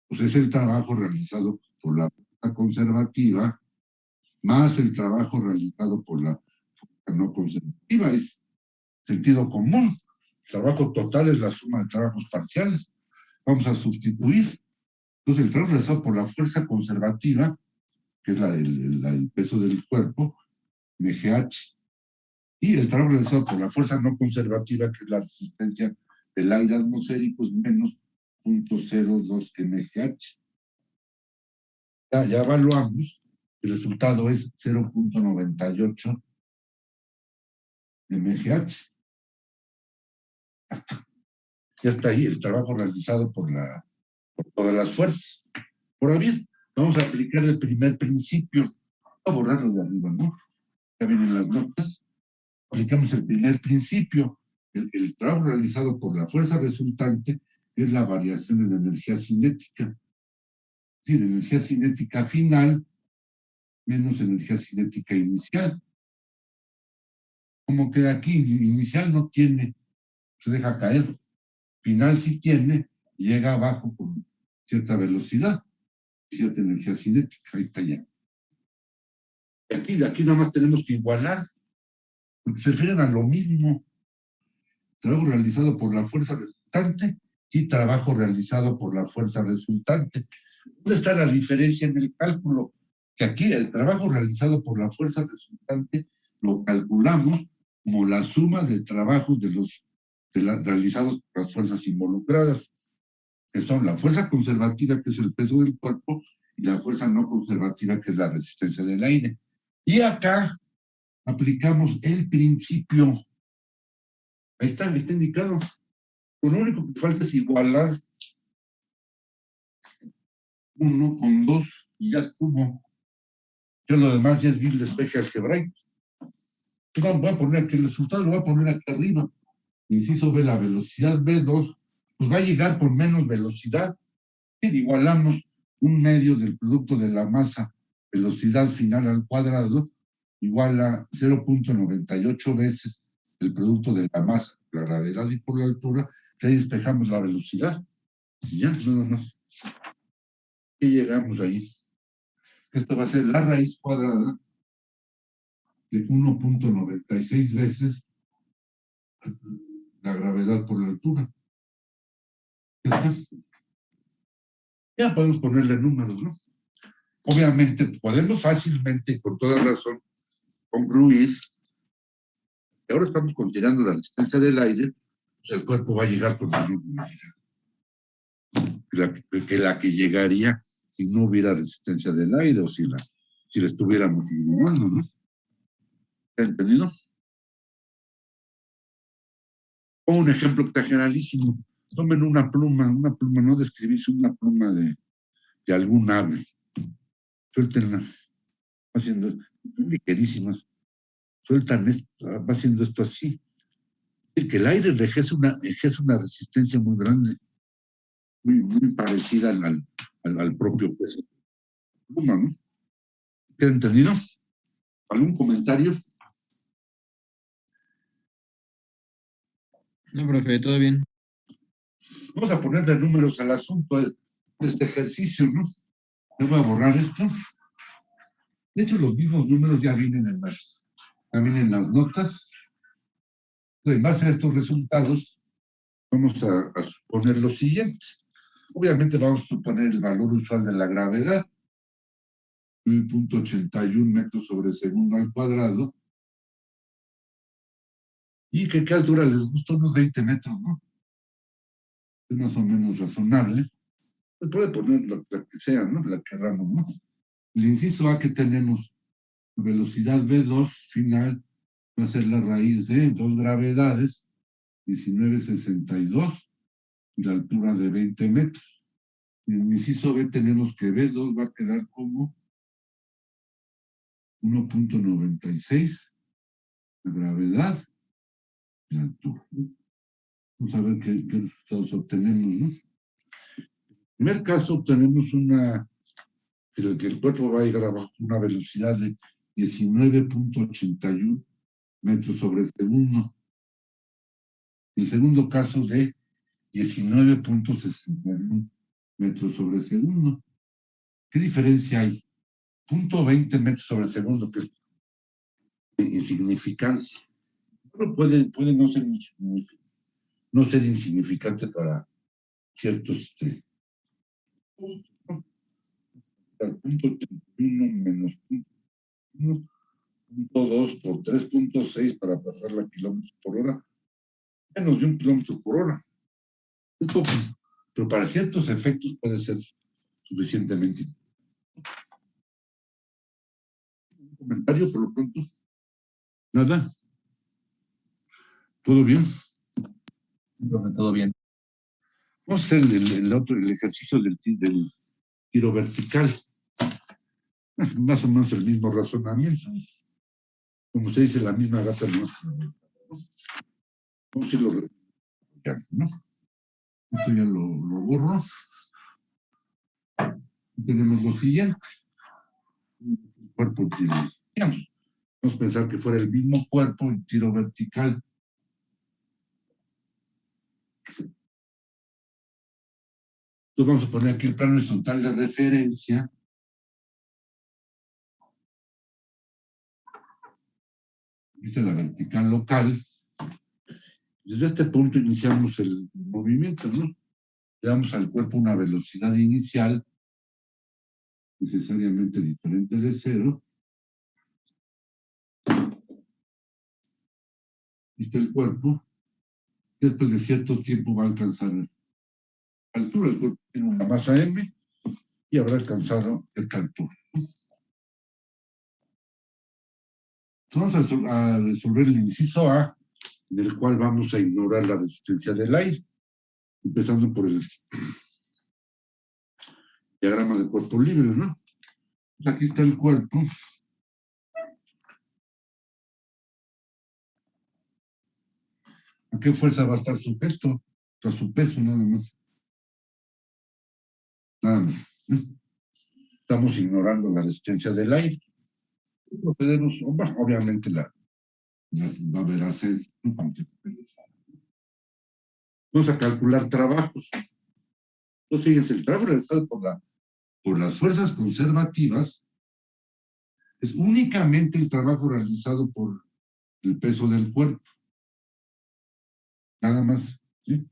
pues es el trabajo realizado por la fuerza conservativa, más el trabajo realizado por la fuerza no conservativa. Es sentido común. El trabajo total es la suma de trabajos parciales. Vamos a sustituir. Entonces, el trabajo realizado por la fuerza conservativa, que es la del peso del cuerpo, mgh, y el trabajo realizado por la fuerza no conservativa, que es la resistencia del aire atmosférico, es menos 0.02 mgh. Ya evaluamos, el resultado es 0.98 mgh. Ya está ahí el trabajo realizado por todas las fuerzas. Ahora bien, vamos a aplicar el primer principio. Voy a borrarlo de arriba, ¿no? Ya vienen las notas. Aplicamos el primer principio. El trabajo realizado por la fuerza resultante es la variación en la energía cinética. Es decir, energía cinética final menos energía cinética inicial. Como que aquí inicial no tiene, se deja caer. Final sí tiene, llega abajo con cierta velocidad, cierta energía cinética. Ahí está ya. Y aquí nada más tenemos que igualar, porque se refieren a lo mismo. Trabajo realizado por la fuerza resultante y trabajo realizado por la fuerza resultante. ¿Dónde está la diferencia en el cálculo? Que aquí el trabajo realizado por la fuerza resultante lo calculamos como la suma de trabajos realizados por las fuerzas involucradas, que son la fuerza conservativa, que es el peso del cuerpo, y la fuerza no conservativa, que es la resistencia del aire. Y acá aplicamos el principio. Ahí está indicado. Lo único que falta es igualar 1 con 2 y ya estuvo. Ya lo demás ya es vil despeje algebraico. Voy a poner aquí el resultado, lo voy a poner aquí arriba. Inciso B, la velocidad B2, pues va a llegar con menos velocidad. Y igualamos 1/2 del producto de la masa, velocidad final al cuadrado, igual a 0.98 veces el producto de la masa, la gravedad y por la altura, que ahí despejamos la velocidad. Y ya, nada más. Y llegamos ahí. Esto va a ser la raíz cuadrada de 1.96 veces la gravedad por la altura. ¿Ya está? Ya podemos ponerle números, ¿no? Obviamente, podemos fácilmente y con toda razón concluir que ahora estamos considerando la resistencia del aire, pues el cuerpo va a llegar con mayor velocidad que la que llegaría si no hubiera resistencia del aire o si la estuviéramos ignorando, ¿no? ¿Entendido? Pongo un ejemplo que está generalísimo. Tomen una pluma, no describirse una pluma de algún ave. Suéltenla. Va haciendo, ligerísimas. Sueltan esto, va haciendo esto así. Es que el aire ejerce una resistencia muy grande, muy parecida al propio peso. Pluma, ¿no? ¿Queda entendido? ¿Algún comentario? No, profe, todo bien. Vamos a ponerle números al asunto de este ejercicio, ¿no? Yo voy a borrar esto. De hecho, los mismos números ya vienen en las notas. En base a estos resultados, vamos a suponer lo siguiente. Obviamente vamos a suponer el valor usual de la gravedad, 9.81 metros sobre segundo al cuadrado. ¿Y qué altura les gusta? Unos 20 metros, ¿no? Es más o menos razonable. Se puede poner la que sea, ¿no? La que queramos, ¿no? El inciso A que tenemos, velocidad V2 final, va a ser la raíz de 2 gravedades, 19.62, y la altura de 20 metros. En el inciso B tenemos que V2 va a quedar como 1.96, la gravedad y la altura. Vamos a ver qué resultados obtenemos, ¿no? En primer caso, obtenemos que el cuerpo va a llegar a una velocidad de 19.81 metros sobre segundo. El segundo caso de 19.61 metros sobre segundo. ¿Qué diferencia hay? 0.20 metros sobre segundo, que es insignificancia. Pero puede no ser insignificante para ciertos puntos, ¿no? Al punto 31 menos 1.2 por 3.6 para pasarla a kilómetros por hora, menos de 1 kilómetro por hora. Es poco, pero para ciertos efectos puede ser suficientemente. ¿Un comentario por lo pronto? ¿Nada? ¿Todo bien? Todo bien. Vamos a hacer el ejercicio del tiro vertical. Más o menos el mismo razonamiento. Como se dice, la misma gata no es. Vamos a irlo replicando, ¿no? Esto ya lo borro. Tenemos lo siguiente. El cuerpo tiro. Vamos a pensar que fuera el mismo cuerpo en tiro vertical. Entonces vamos a poner aquí el plano horizontal de referencia. Dice la vertical local. Desde este punto iniciamos el movimiento, ¿no? Le damos al cuerpo una velocidad inicial necesariamente diferente de cero. Está el cuerpo. Después de cierto tiempo va a alcanzar altura. El cuerpo tiene una masa m y habrá alcanzado esta altura. Entonces vamos a resolver el inciso A, en el cual vamos a ignorar la resistencia del aire, empezando por el diagrama de cuerpo libre, ¿no? Aquí está el cuerpo. ¿A qué fuerza va a estar sujeto? A su peso, nada más. Nada más. Estamos ignorando la resistencia del aire. Procedemos, bueno, obviamente va a haber ascenso. Vamos a calcular trabajos. Entonces, fíjense, el trabajo realizado por las fuerzas conservativas es únicamente el trabajo realizado por el peso del cuerpo. Nada más, ¿sí?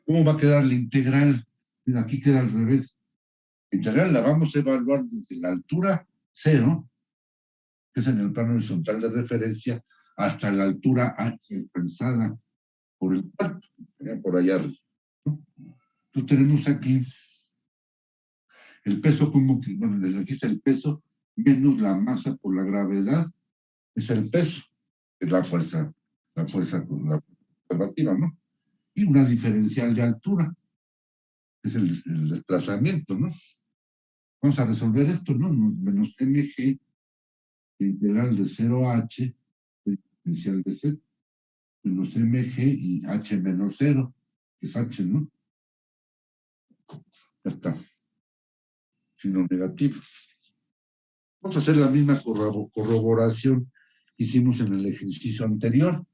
¿Cómo va a quedar la integral? Mira, aquí queda al revés. La integral la vamos a evaluar desde la altura 0, que es en el plano horizontal de referencia, hasta la altura h alcanzada por el cuerpo, por allá arriba, ¿no? Entonces tenemos aquí el peso como que, bueno, desde aquí está el peso menos la masa por la gravedad, es el peso, es la fuerza conservativa, ¿no? Y una diferencial de altura, es el desplazamiento, ¿no? Vamos a resolver esto, ¿no? Menos mg, integral de 0 a h, diferencial de z, menos mg y h menos 0, que es h, ¿no? Ya está. Signo negativo. Vamos a hacer la misma corroboración que hicimos en el ejercicio anterior.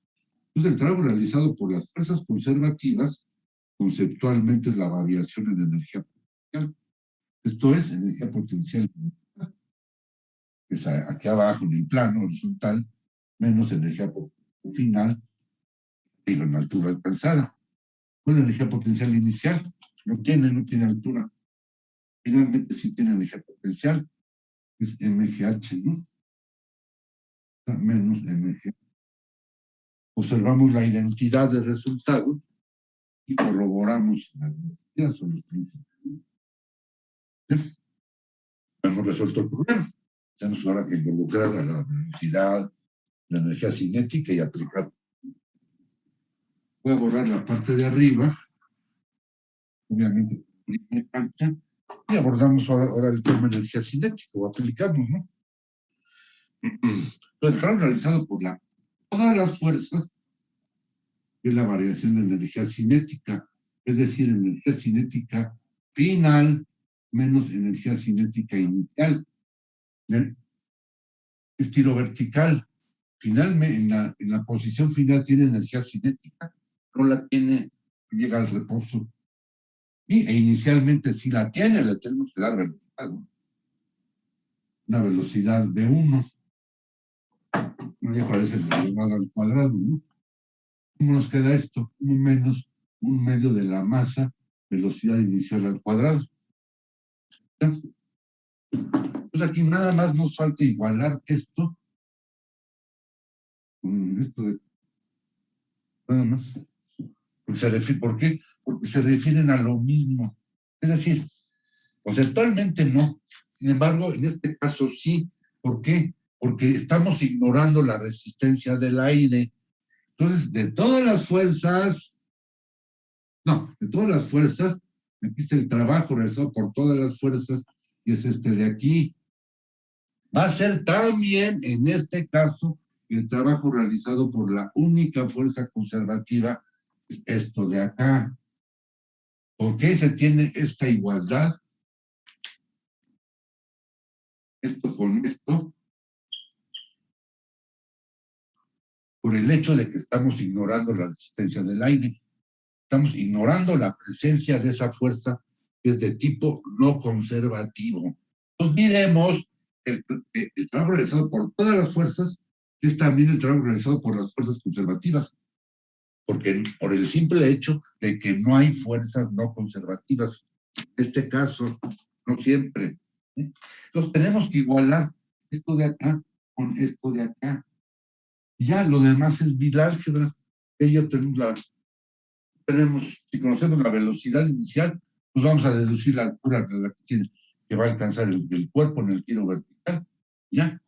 Entonces, el trabajo realizado por las fuerzas conservativas, conceptualmente es la variación en energía potencial. Esto es energía potencial, que es aquí abajo en el plano horizontal, menos energía final, digo, en altura alcanzada. ¿Cuál es la energía potencial inicial? No tiene altura. Finalmente sí tiene energía potencial, es MGH, ¿no? Menos MG. Observamos la identidad del resultado y corroboramos la identidad, son los principios. Bien, hemos resuelto el problema. Tenemos ahora que involucrar a la velocidad, la energía cinética y aplicar. Voy a borrar la parte de arriba, obviamente, y abordamos ahora el tema de energía cinética, o aplicamos, ¿no? El trabajo realizado por todas las fuerzas es la variación de energía cinética, es decir, energía cinética final menos energía cinética inicial. Estilo vertical, finalmente en la posición final tiene energía cinética, no la tiene, llega al reposo. E inicialmente sí la tiene, le tenemos que dar velocidad, ¿no? Una velocidad de 1. Me parece elevado al cuadrado, ¿no? ¿Cómo nos queda esto? 1 menos 1/2 de la masa, velocidad inicial al cuadrado. ¿Ya? Pues aquí nada más nos falta igualar esto con esto de nada más. ¿Por qué? Porque se refieren a lo mismo. Es decir, conceptualmente no. Sin embargo, en este caso sí. ¿Por qué? Porque estamos ignorando la resistencia del aire. Entonces, de todas las fuerzas, aquí está el trabajo realizado por todas las fuerzas, y es este de aquí. Va a ser también, en este caso, el trabajo realizado por la única fuerza conservativa, es esto de acá. ¿Por qué se tiene esta igualdad? Esto con esto, por el hecho de que estamos ignorando la resistencia del aire. Estamos ignorando la presencia de esa fuerza que es de tipo no conservativo. No olvidemos el trabajo realizado por todas las fuerzas es también el trabajo realizado por las fuerzas conservativas, porque por el simple hecho de que no hay fuerzas no conservativas. En este caso, no siempre. Entonces tenemos que igualar esto de acá con esto de acá. Ya lo demás es bilálgebra. Ello tenemos, si conocemos la velocidad inicial, pues vamos a deducir la altura de la que va a alcanzar el cuerpo en el giro vertical. Ya.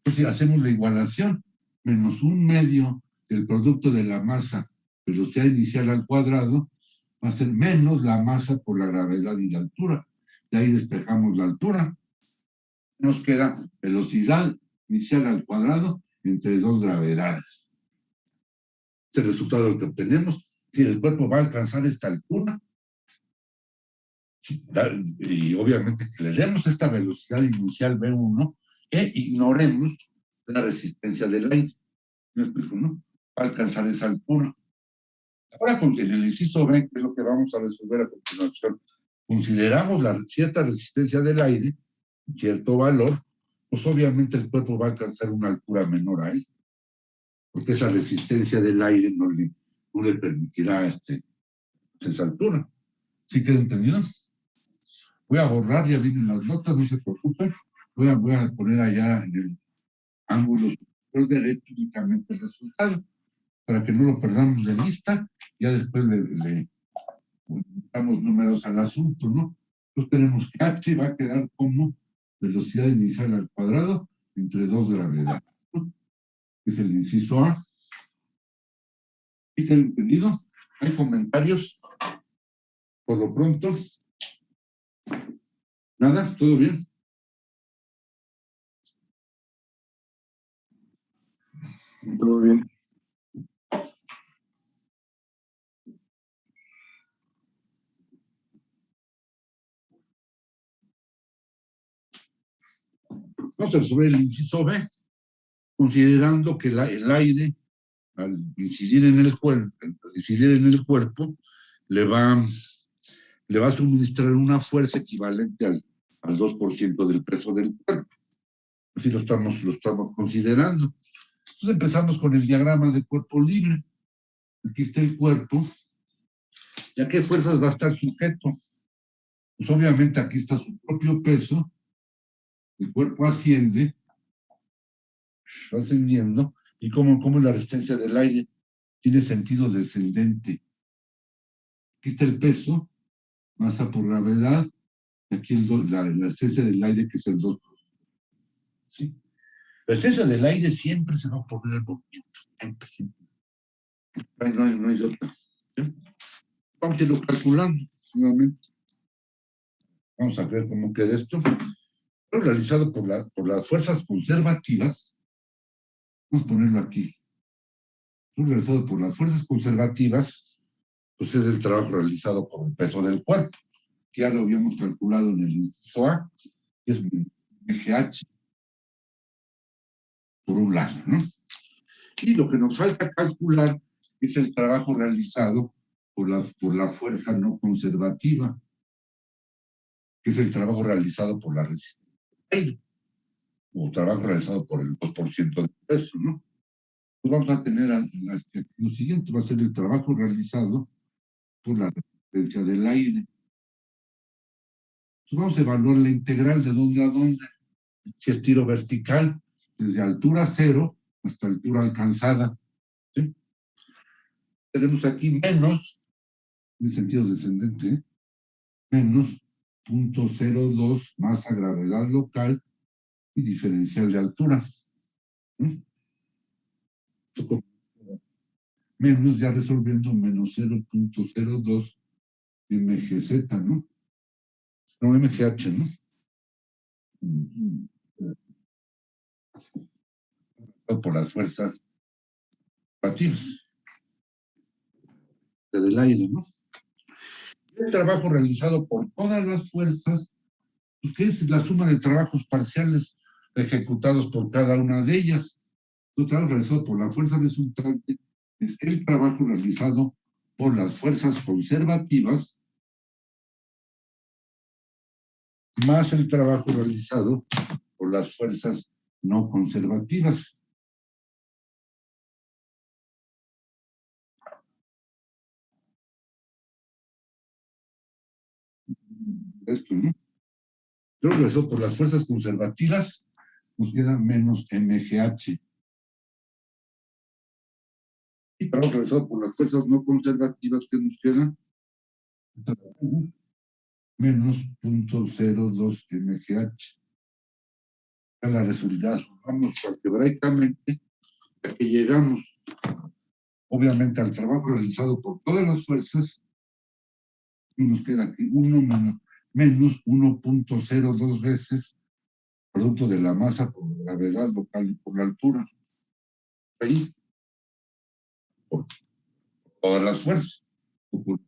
Entonces hacemos la igualación, menos 1/2 del producto de la masa, velocidad inicial al cuadrado, va a ser menos la masa por la gravedad y la altura. De ahí despejamos la altura. Nos queda velocidad inicial al cuadrado entre 2 gravedades. Este es el resultado que obtenemos. Si el cuerpo va a alcanzar esta altura, y obviamente que le demos esta velocidad inicial V1, e ignoremos la resistencia del aire. ¿Me explico, no? Para alcanzar esa altura. Ahora, con el inciso B, que es lo que vamos a resolver a continuación, consideramos la cierta resistencia del aire, cierto valor, pues obviamente el cuerpo va a alcanzar una altura menor a esta, porque esa resistencia del aire no le permitirá esa altura. ¿Sí queda entendido? Voy a borrar, ya vienen las notas, no se preocupen. Voy a poner allá en el ángulo superior derecho únicamente el resultado, para que no lo perdamos de vista. Ya después le damos números al asunto, ¿no? Entonces tenemos que H va a quedar como velocidad inicial al cuadrado entre 2 gravedades, ¿no? Es el inciso A. ¿Está entendido? ¿Hay comentarios? Por lo pronto, nada, ¿todo bien? Todo bien. Vamos a resolver el inciso B, considerando que el aire, al incidir en el cuerpo, le va a suministrar una fuerza equivalente al 2% del peso del cuerpo. Así lo estamos considerando. Entonces empezamos con el diagrama de cuerpo libre. Aquí está el cuerpo. ¿Y a qué fuerzas va a estar sujeto? Pues obviamente aquí está su propio peso. El cuerpo asciende, va ascendiendo. ¿Y cómo es la resistencia del aire? Tiene sentido descendente. Aquí está el peso, masa por gravedad. Aquí la resistencia del aire, que es el 2. ¿Sí? La resistencia del aire siempre se va a poner al movimiento. Siempre. No hay otra. ¿Sí? Vamos a irlo calculando nuevamente. Vamos a ver cómo queda esto. Pero realizado por las fuerzas conservativas. Vamos a ponerlo aquí. Realizado por las fuerzas conservativas, pues es el trabajo realizado por el peso del cuerpo. Ya lo habíamos calculado en el inciso A, que es eje H, por un lado, ¿no? Y lo que nos falta calcular es el trabajo realizado por la fuerza no conservativa, que es el trabajo realizado por la resistencia, o trabajo realizado por el 2% del peso, ¿no? Pues vamos a tener lo siguiente, va a ser el trabajo realizado por la resistencia del aire. Entonces vamos a evaluar la integral de dónde a dónde. Si es tiro vertical, desde altura 0 hasta altura alcanzada. ¿Sí? Tenemos aquí menos, en sentido descendente, menos 0.02 masa gravedad local y diferencial de altura. ¿Sí? Menos, ya resolviendo, menos 0.02 mgz, ¿no? No, mgh, ¿no? Por las fuerzas relativas del aire, ¿no? El trabajo realizado por todas las fuerzas, pues, que es la suma de trabajos parciales ejecutados por cada una de ellas. El trabajo realizado por la fuerza resultante es el trabajo realizado por las fuerzas conservativas más el trabajo realizado por las fuerzas no conservativas. Esto, ¿no? Trabajo realizado por las fuerzas conservativas nos queda menos mgh. Y trabajo realizado por las fuerzas no conservativas, que nos quedan menos 0.02 mgh. A la resultado, vamos algebraicamente a que llegamos, obviamente, al trabajo realizado por todas las fuerzas, y nos queda aquí 1 menos 1.02 veces producto de la masa por la gravedad local y por la altura. Ahí, por todas las fuerzas, o por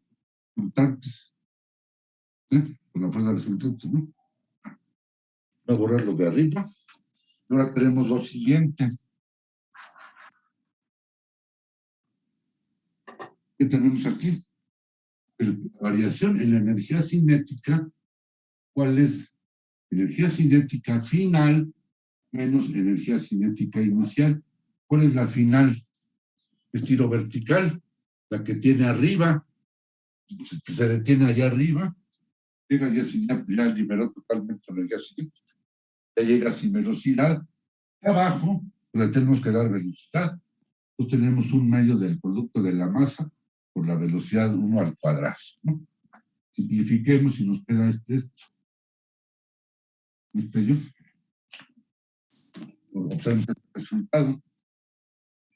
resultantes, por la fuerza resultante, ¿no? Voy a borrar lo de arriba. Ahora tenemos lo siguiente. ¿Qué tenemos aquí? La variación en la energía cinética. ¿Cuál es? Energía cinética final menos energía cinética inicial. ¿Cuál es la final? Estilo vertical, la que tiene arriba, se detiene allá arriba, llega ya liberó totalmente la energía cinética, ya llega sin velocidad. Abajo, le tenemos que dar velocidad. Entonces tenemos un medio del producto de la masa por la velocidad 1 al cuadrado, ¿no? Simplifiquemos y nos queda esto. Yo obtenemos este resultado.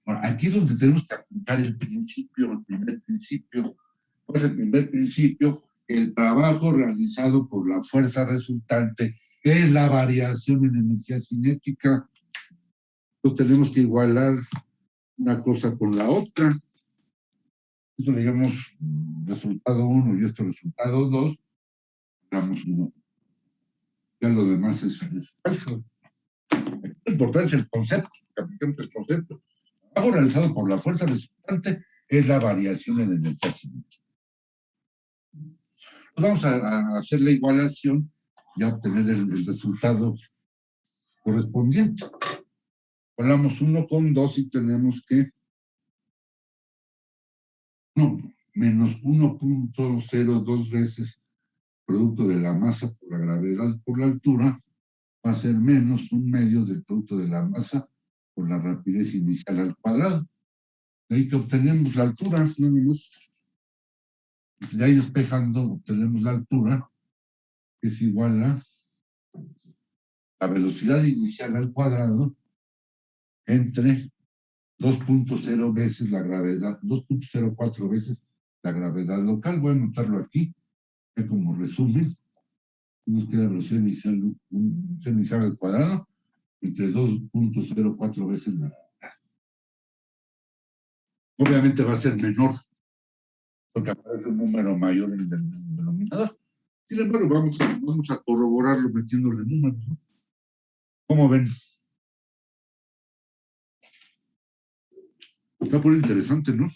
Bueno, aquí es donde tenemos que aplicar el primer principio. ¿Cuál es el primer principio? El trabajo realizado por la fuerza resultante es la variación en energía cinética. Entonces tenemos que igualar una cosa con la otra. Esto le llamamos resultado 1 y esto resultado 2. Damos 1. Ya lo demás es falso. Lo importante es el concepto, que aplicamos el concepto. El trabajo realizado por la fuerza resultante es la variación en energía cinética. Pues vamos a hacer la igualación y a obtener el resultado correspondiente. Igualamos 1 con 2 y tenemos que menos 1.02 veces producto de la masa por la gravedad por la altura va a ser menos un medio del producto de la masa por la rapidez inicial al cuadrado. De ahí que obtenemos la altura, de ahí despejando obtenemos la altura, que es igual a la velocidad inicial al cuadrado entre 2.0 veces la gravedad, 2.04 veces la gravedad local. Voy a anotarlo aquí, como resumen. Nos queda velocidad inicial al cuadrado entre 2.04 veces la gravedad. Obviamente va a ser menor, porque aparece un número mayor en el denominador. Sin embargo, vamos a corroborarlo metiéndole números, ¿no? ¿Cómo ven? Está por interesante, ¿no?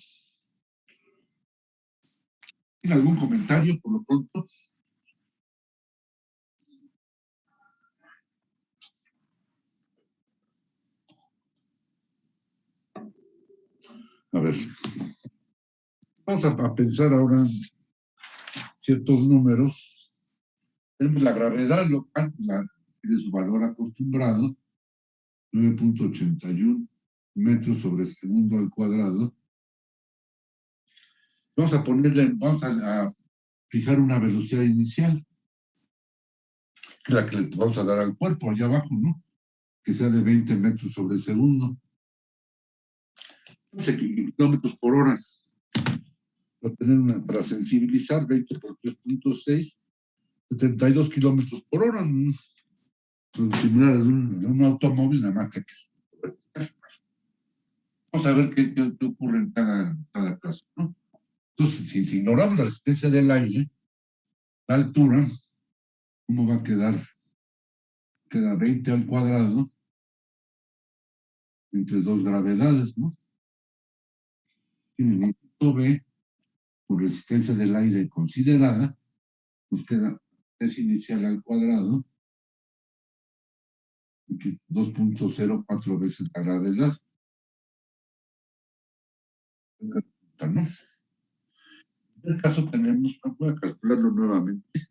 ¿Tiene algún comentario por lo pronto? A ver. Vamos a pensar ahora en ciertos números. Tenemos la gravedad local, tiene su valor acostumbrado, 9.81 metros sobre segundo al cuadrado. Vamos a fijar una velocidad inicial, que es la que le vamos a dar al cuerpo allá abajo, ¿no? Que sea de 20 metros sobre segundo. 11 kilómetros por hora. Va a tener para sensibilizar, 20 por 3.6, 72 kilómetros por hora. Similar de un automóvil, nada más que aquí. Vamos a ver qué ocurre en cada caso, ¿no? Entonces, si ignoramos la resistencia del aire, la altura, ¿cómo va a quedar? Queda 20 al cuadrado entre dos gravedades, ¿no? Y en el punto B, por resistencia del aire considerada, nos queda S inicial al cuadrado, 2.04 veces la gravedad. ¿No? En el caso tenemos, voy a calcularlo nuevamente.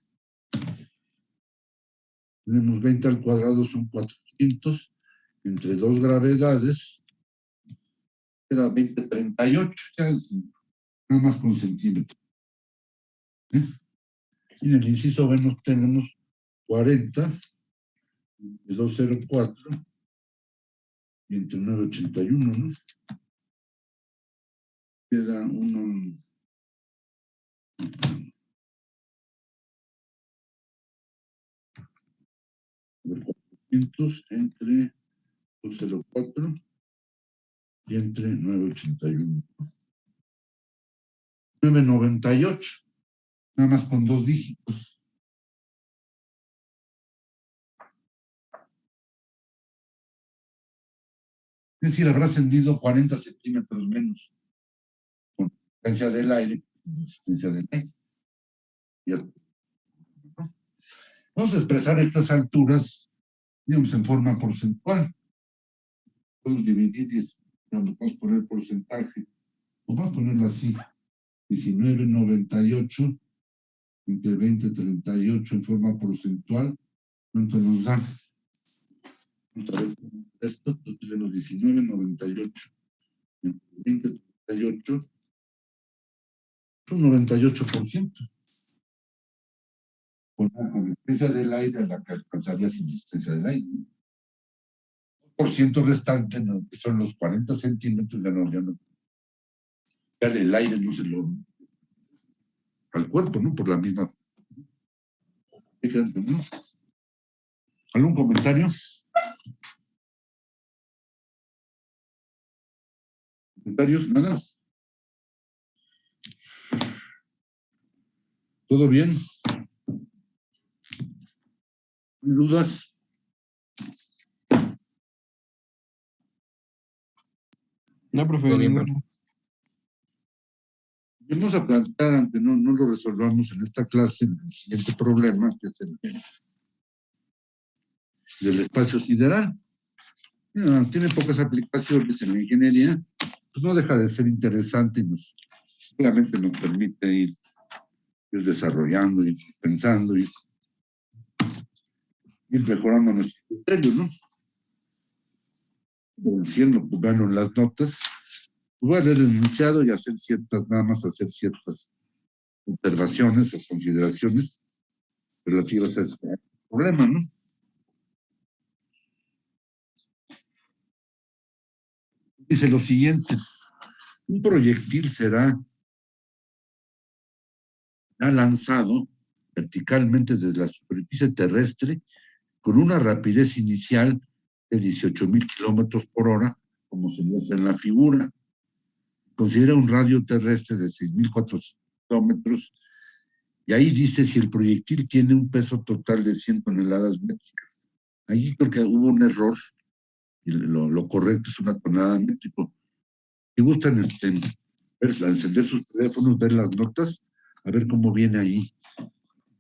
Tenemos 20 al cuadrado, son 400, entre dos gravedades, queda 20/38, ya es nada más con centímetros. Y en el inciso B nos tenemos 40, de 204, y entre 981, ¿no? Queda 400 entre 204 y entre 981. 998, nada más con dos dígitos. Es decir, habrá ascendido 40 centímetros menos con resistencia del aire, resistencia del aire. Vamos a expresar estas alturas, digamos, en forma porcentual. Podemos dividir, digamos, podemos poner porcentaje, o vamos a ponerlo así, 19,98 entre 20,38 en forma porcentual. ¿Cuánto nos da? Vamos a ver esto, tenemos 19,98 entre 20,38, es un 98%. Con la resistencia del aire a la que alcanzaría sin resistencia del aire. Por ciento restante, ¿no? Que son los 40 centímetros, ya el aire no se lo al cuerpo, ¿no? Por la misma. Fíjate, ¿no? ¿Algún comentario? ¿Comentarios? Nada. ¿Todo bien? ¿Dudas? No, profe, ninguna. Vamos a plantear, aunque no lo resolvamos en esta clase, el siguiente problema, que es el del espacio sideral. Tiene pocas aplicaciones en la ingeniería, pues no deja de ser interesante y realmente nos permite ir desarrollando, ir pensando, ir mejorando nuestro criterio, ¿no? Diciendo, pues bueno, en las notas, voy a leer el enunciado y hacer nada más hacer ciertas observaciones o consideraciones relativas a este problema, ¿no? Dice lo siguiente: un proyectil será lanzado verticalmente desde la superficie terrestre con una rapidez inicial de 18,000 kilómetros por hora, como se muestra en la figura. Considera un radio terrestre de 6,400 kilómetros, y ahí dice si el proyectil tiene un peso total de 100 toneladas métricas. Ahí creo que hubo un error, y lo correcto es una tonelada métrica. Si gustan encender sus teléfonos, ver las notas, a ver cómo viene ahí.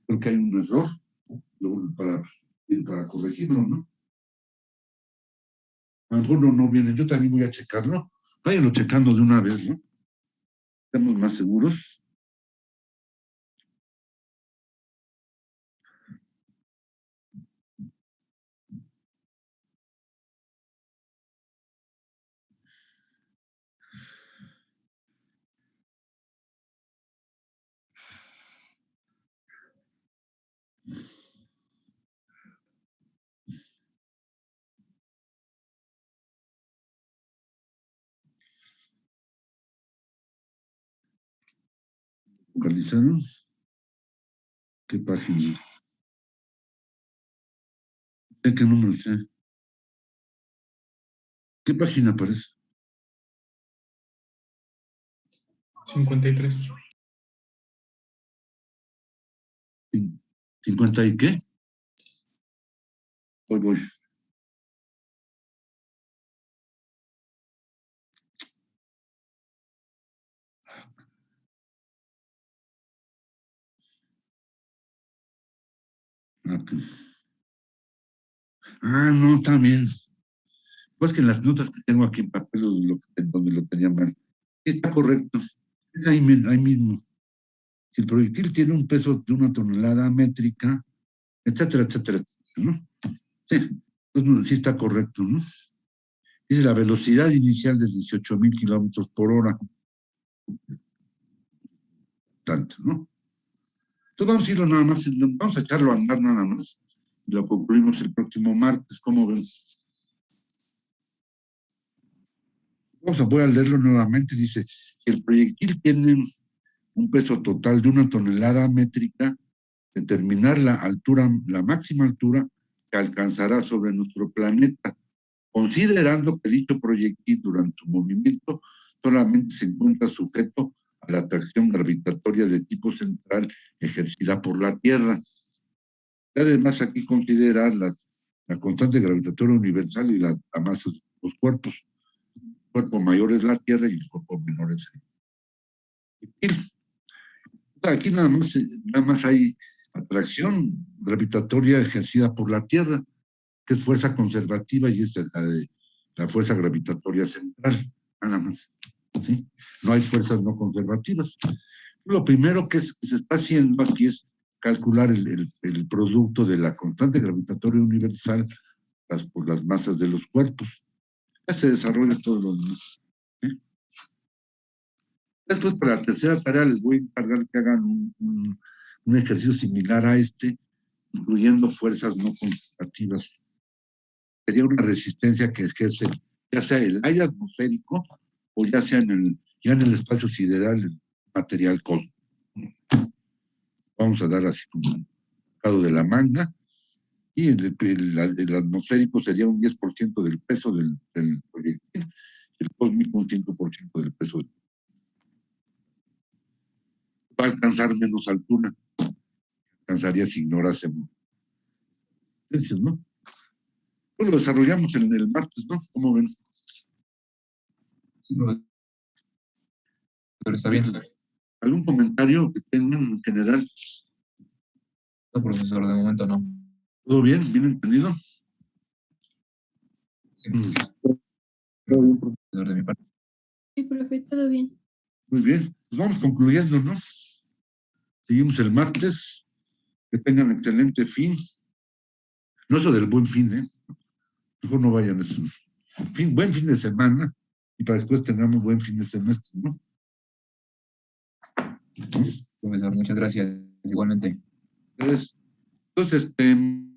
Creo que hay un error para corregirlo, ¿no? A lo mejor no viene, yo también voy a checarlo. Váyanlo checando de una vez, ¿no? Estamos más seguros. ¿Localizaron? ¿Qué página? ¿De qué número sé? ¿Qué página aparece? 53. ¿50 y qué? Voy. Aquí. No, también. Pues que en las notas que tengo aquí en papel, donde lo tenía mal, está correcto. Es ahí mismo. Si el proyectil tiene un peso de 1 tonelada métrica, etcétera, etcétera, etcétera, ¿no? Sí, pues sí está correcto, ¿no? Dice la velocidad inicial de 18,000 kilómetros por hora. Tanto, ¿no? Entonces vamos a irlo nada más, vamos a echarlo a andar nada más. Y lo concluimos el próximo martes, ¿cómo ven? Voy a leerlo nuevamente. Dice: si el proyectil tiene un peso total de 1 tonelada métrica, determinar la máxima altura que alcanzará sobre nuestro planeta, considerando que dicho proyectil durante su movimiento solamente se encuentra sujeto a la atracción gravitatoria de tipo central ejercida por la Tierra. Y además aquí considerar la constante gravitatoria universal y la masa de los cuerpos. cuerpo mayor es la Tierra y el cuerpo menor es el. Aquí nada más hay atracción gravitatoria ejercida por la Tierra, que es fuerza conservativa y es la fuerza gravitatoria central, nada más. ¿Sí? No hay fuerzas no conservativas. Lo primero que se está haciendo aquí es calcular el producto de la constante gravitatoria universal por las masas de los cuerpos. Ya se desarrolla todo lo demás. ¿Sí? Después, para la tercera tarea, les voy a encargar que hagan un ejercicio similar a este, incluyendo fuerzas no conservativas. Sería una resistencia que ejerce ya sea el aire atmosférico o ya sea ya en el espacio sideral el material cósmico. Vamos a dar así como un lado de la manga, y el atmosférico sería un 10% del peso del proyectil, el cósmico un 5% del peso. Va a alcanzar menos altura, alcanzaría si ignorásemos. Entonces, ¿no? Pues lo desarrollamos en el martes, ¿no? ¿Cómo ven? Pero está bien. ¿Algún comentario que tengan en general? No, profesor, de momento no. ¿Todo bien? ¿Bien entendido? Sí. Todo bien, profesor, de mi parte. Sí, profe, todo bien. Muy bien. Pues vamos concluyendo, ¿no? Seguimos el martes. Que tengan excelente fin. No eso del buen fin, ¿eh? Mejor no vayan a eso. Buen fin de semana. Y para después tengamos buen fin de semestre, ¿no? Profesor, muchas gracias. Igualmente. Entonces,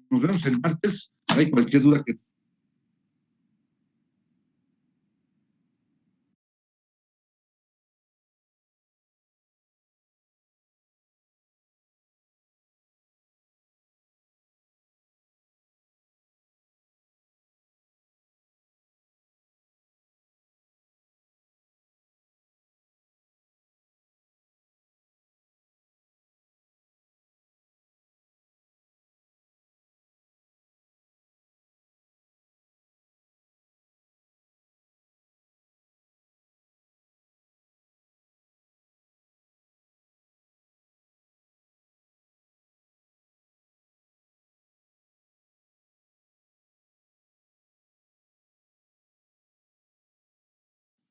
nos vemos el martes. Hay cualquier duda que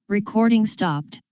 Recording stopped.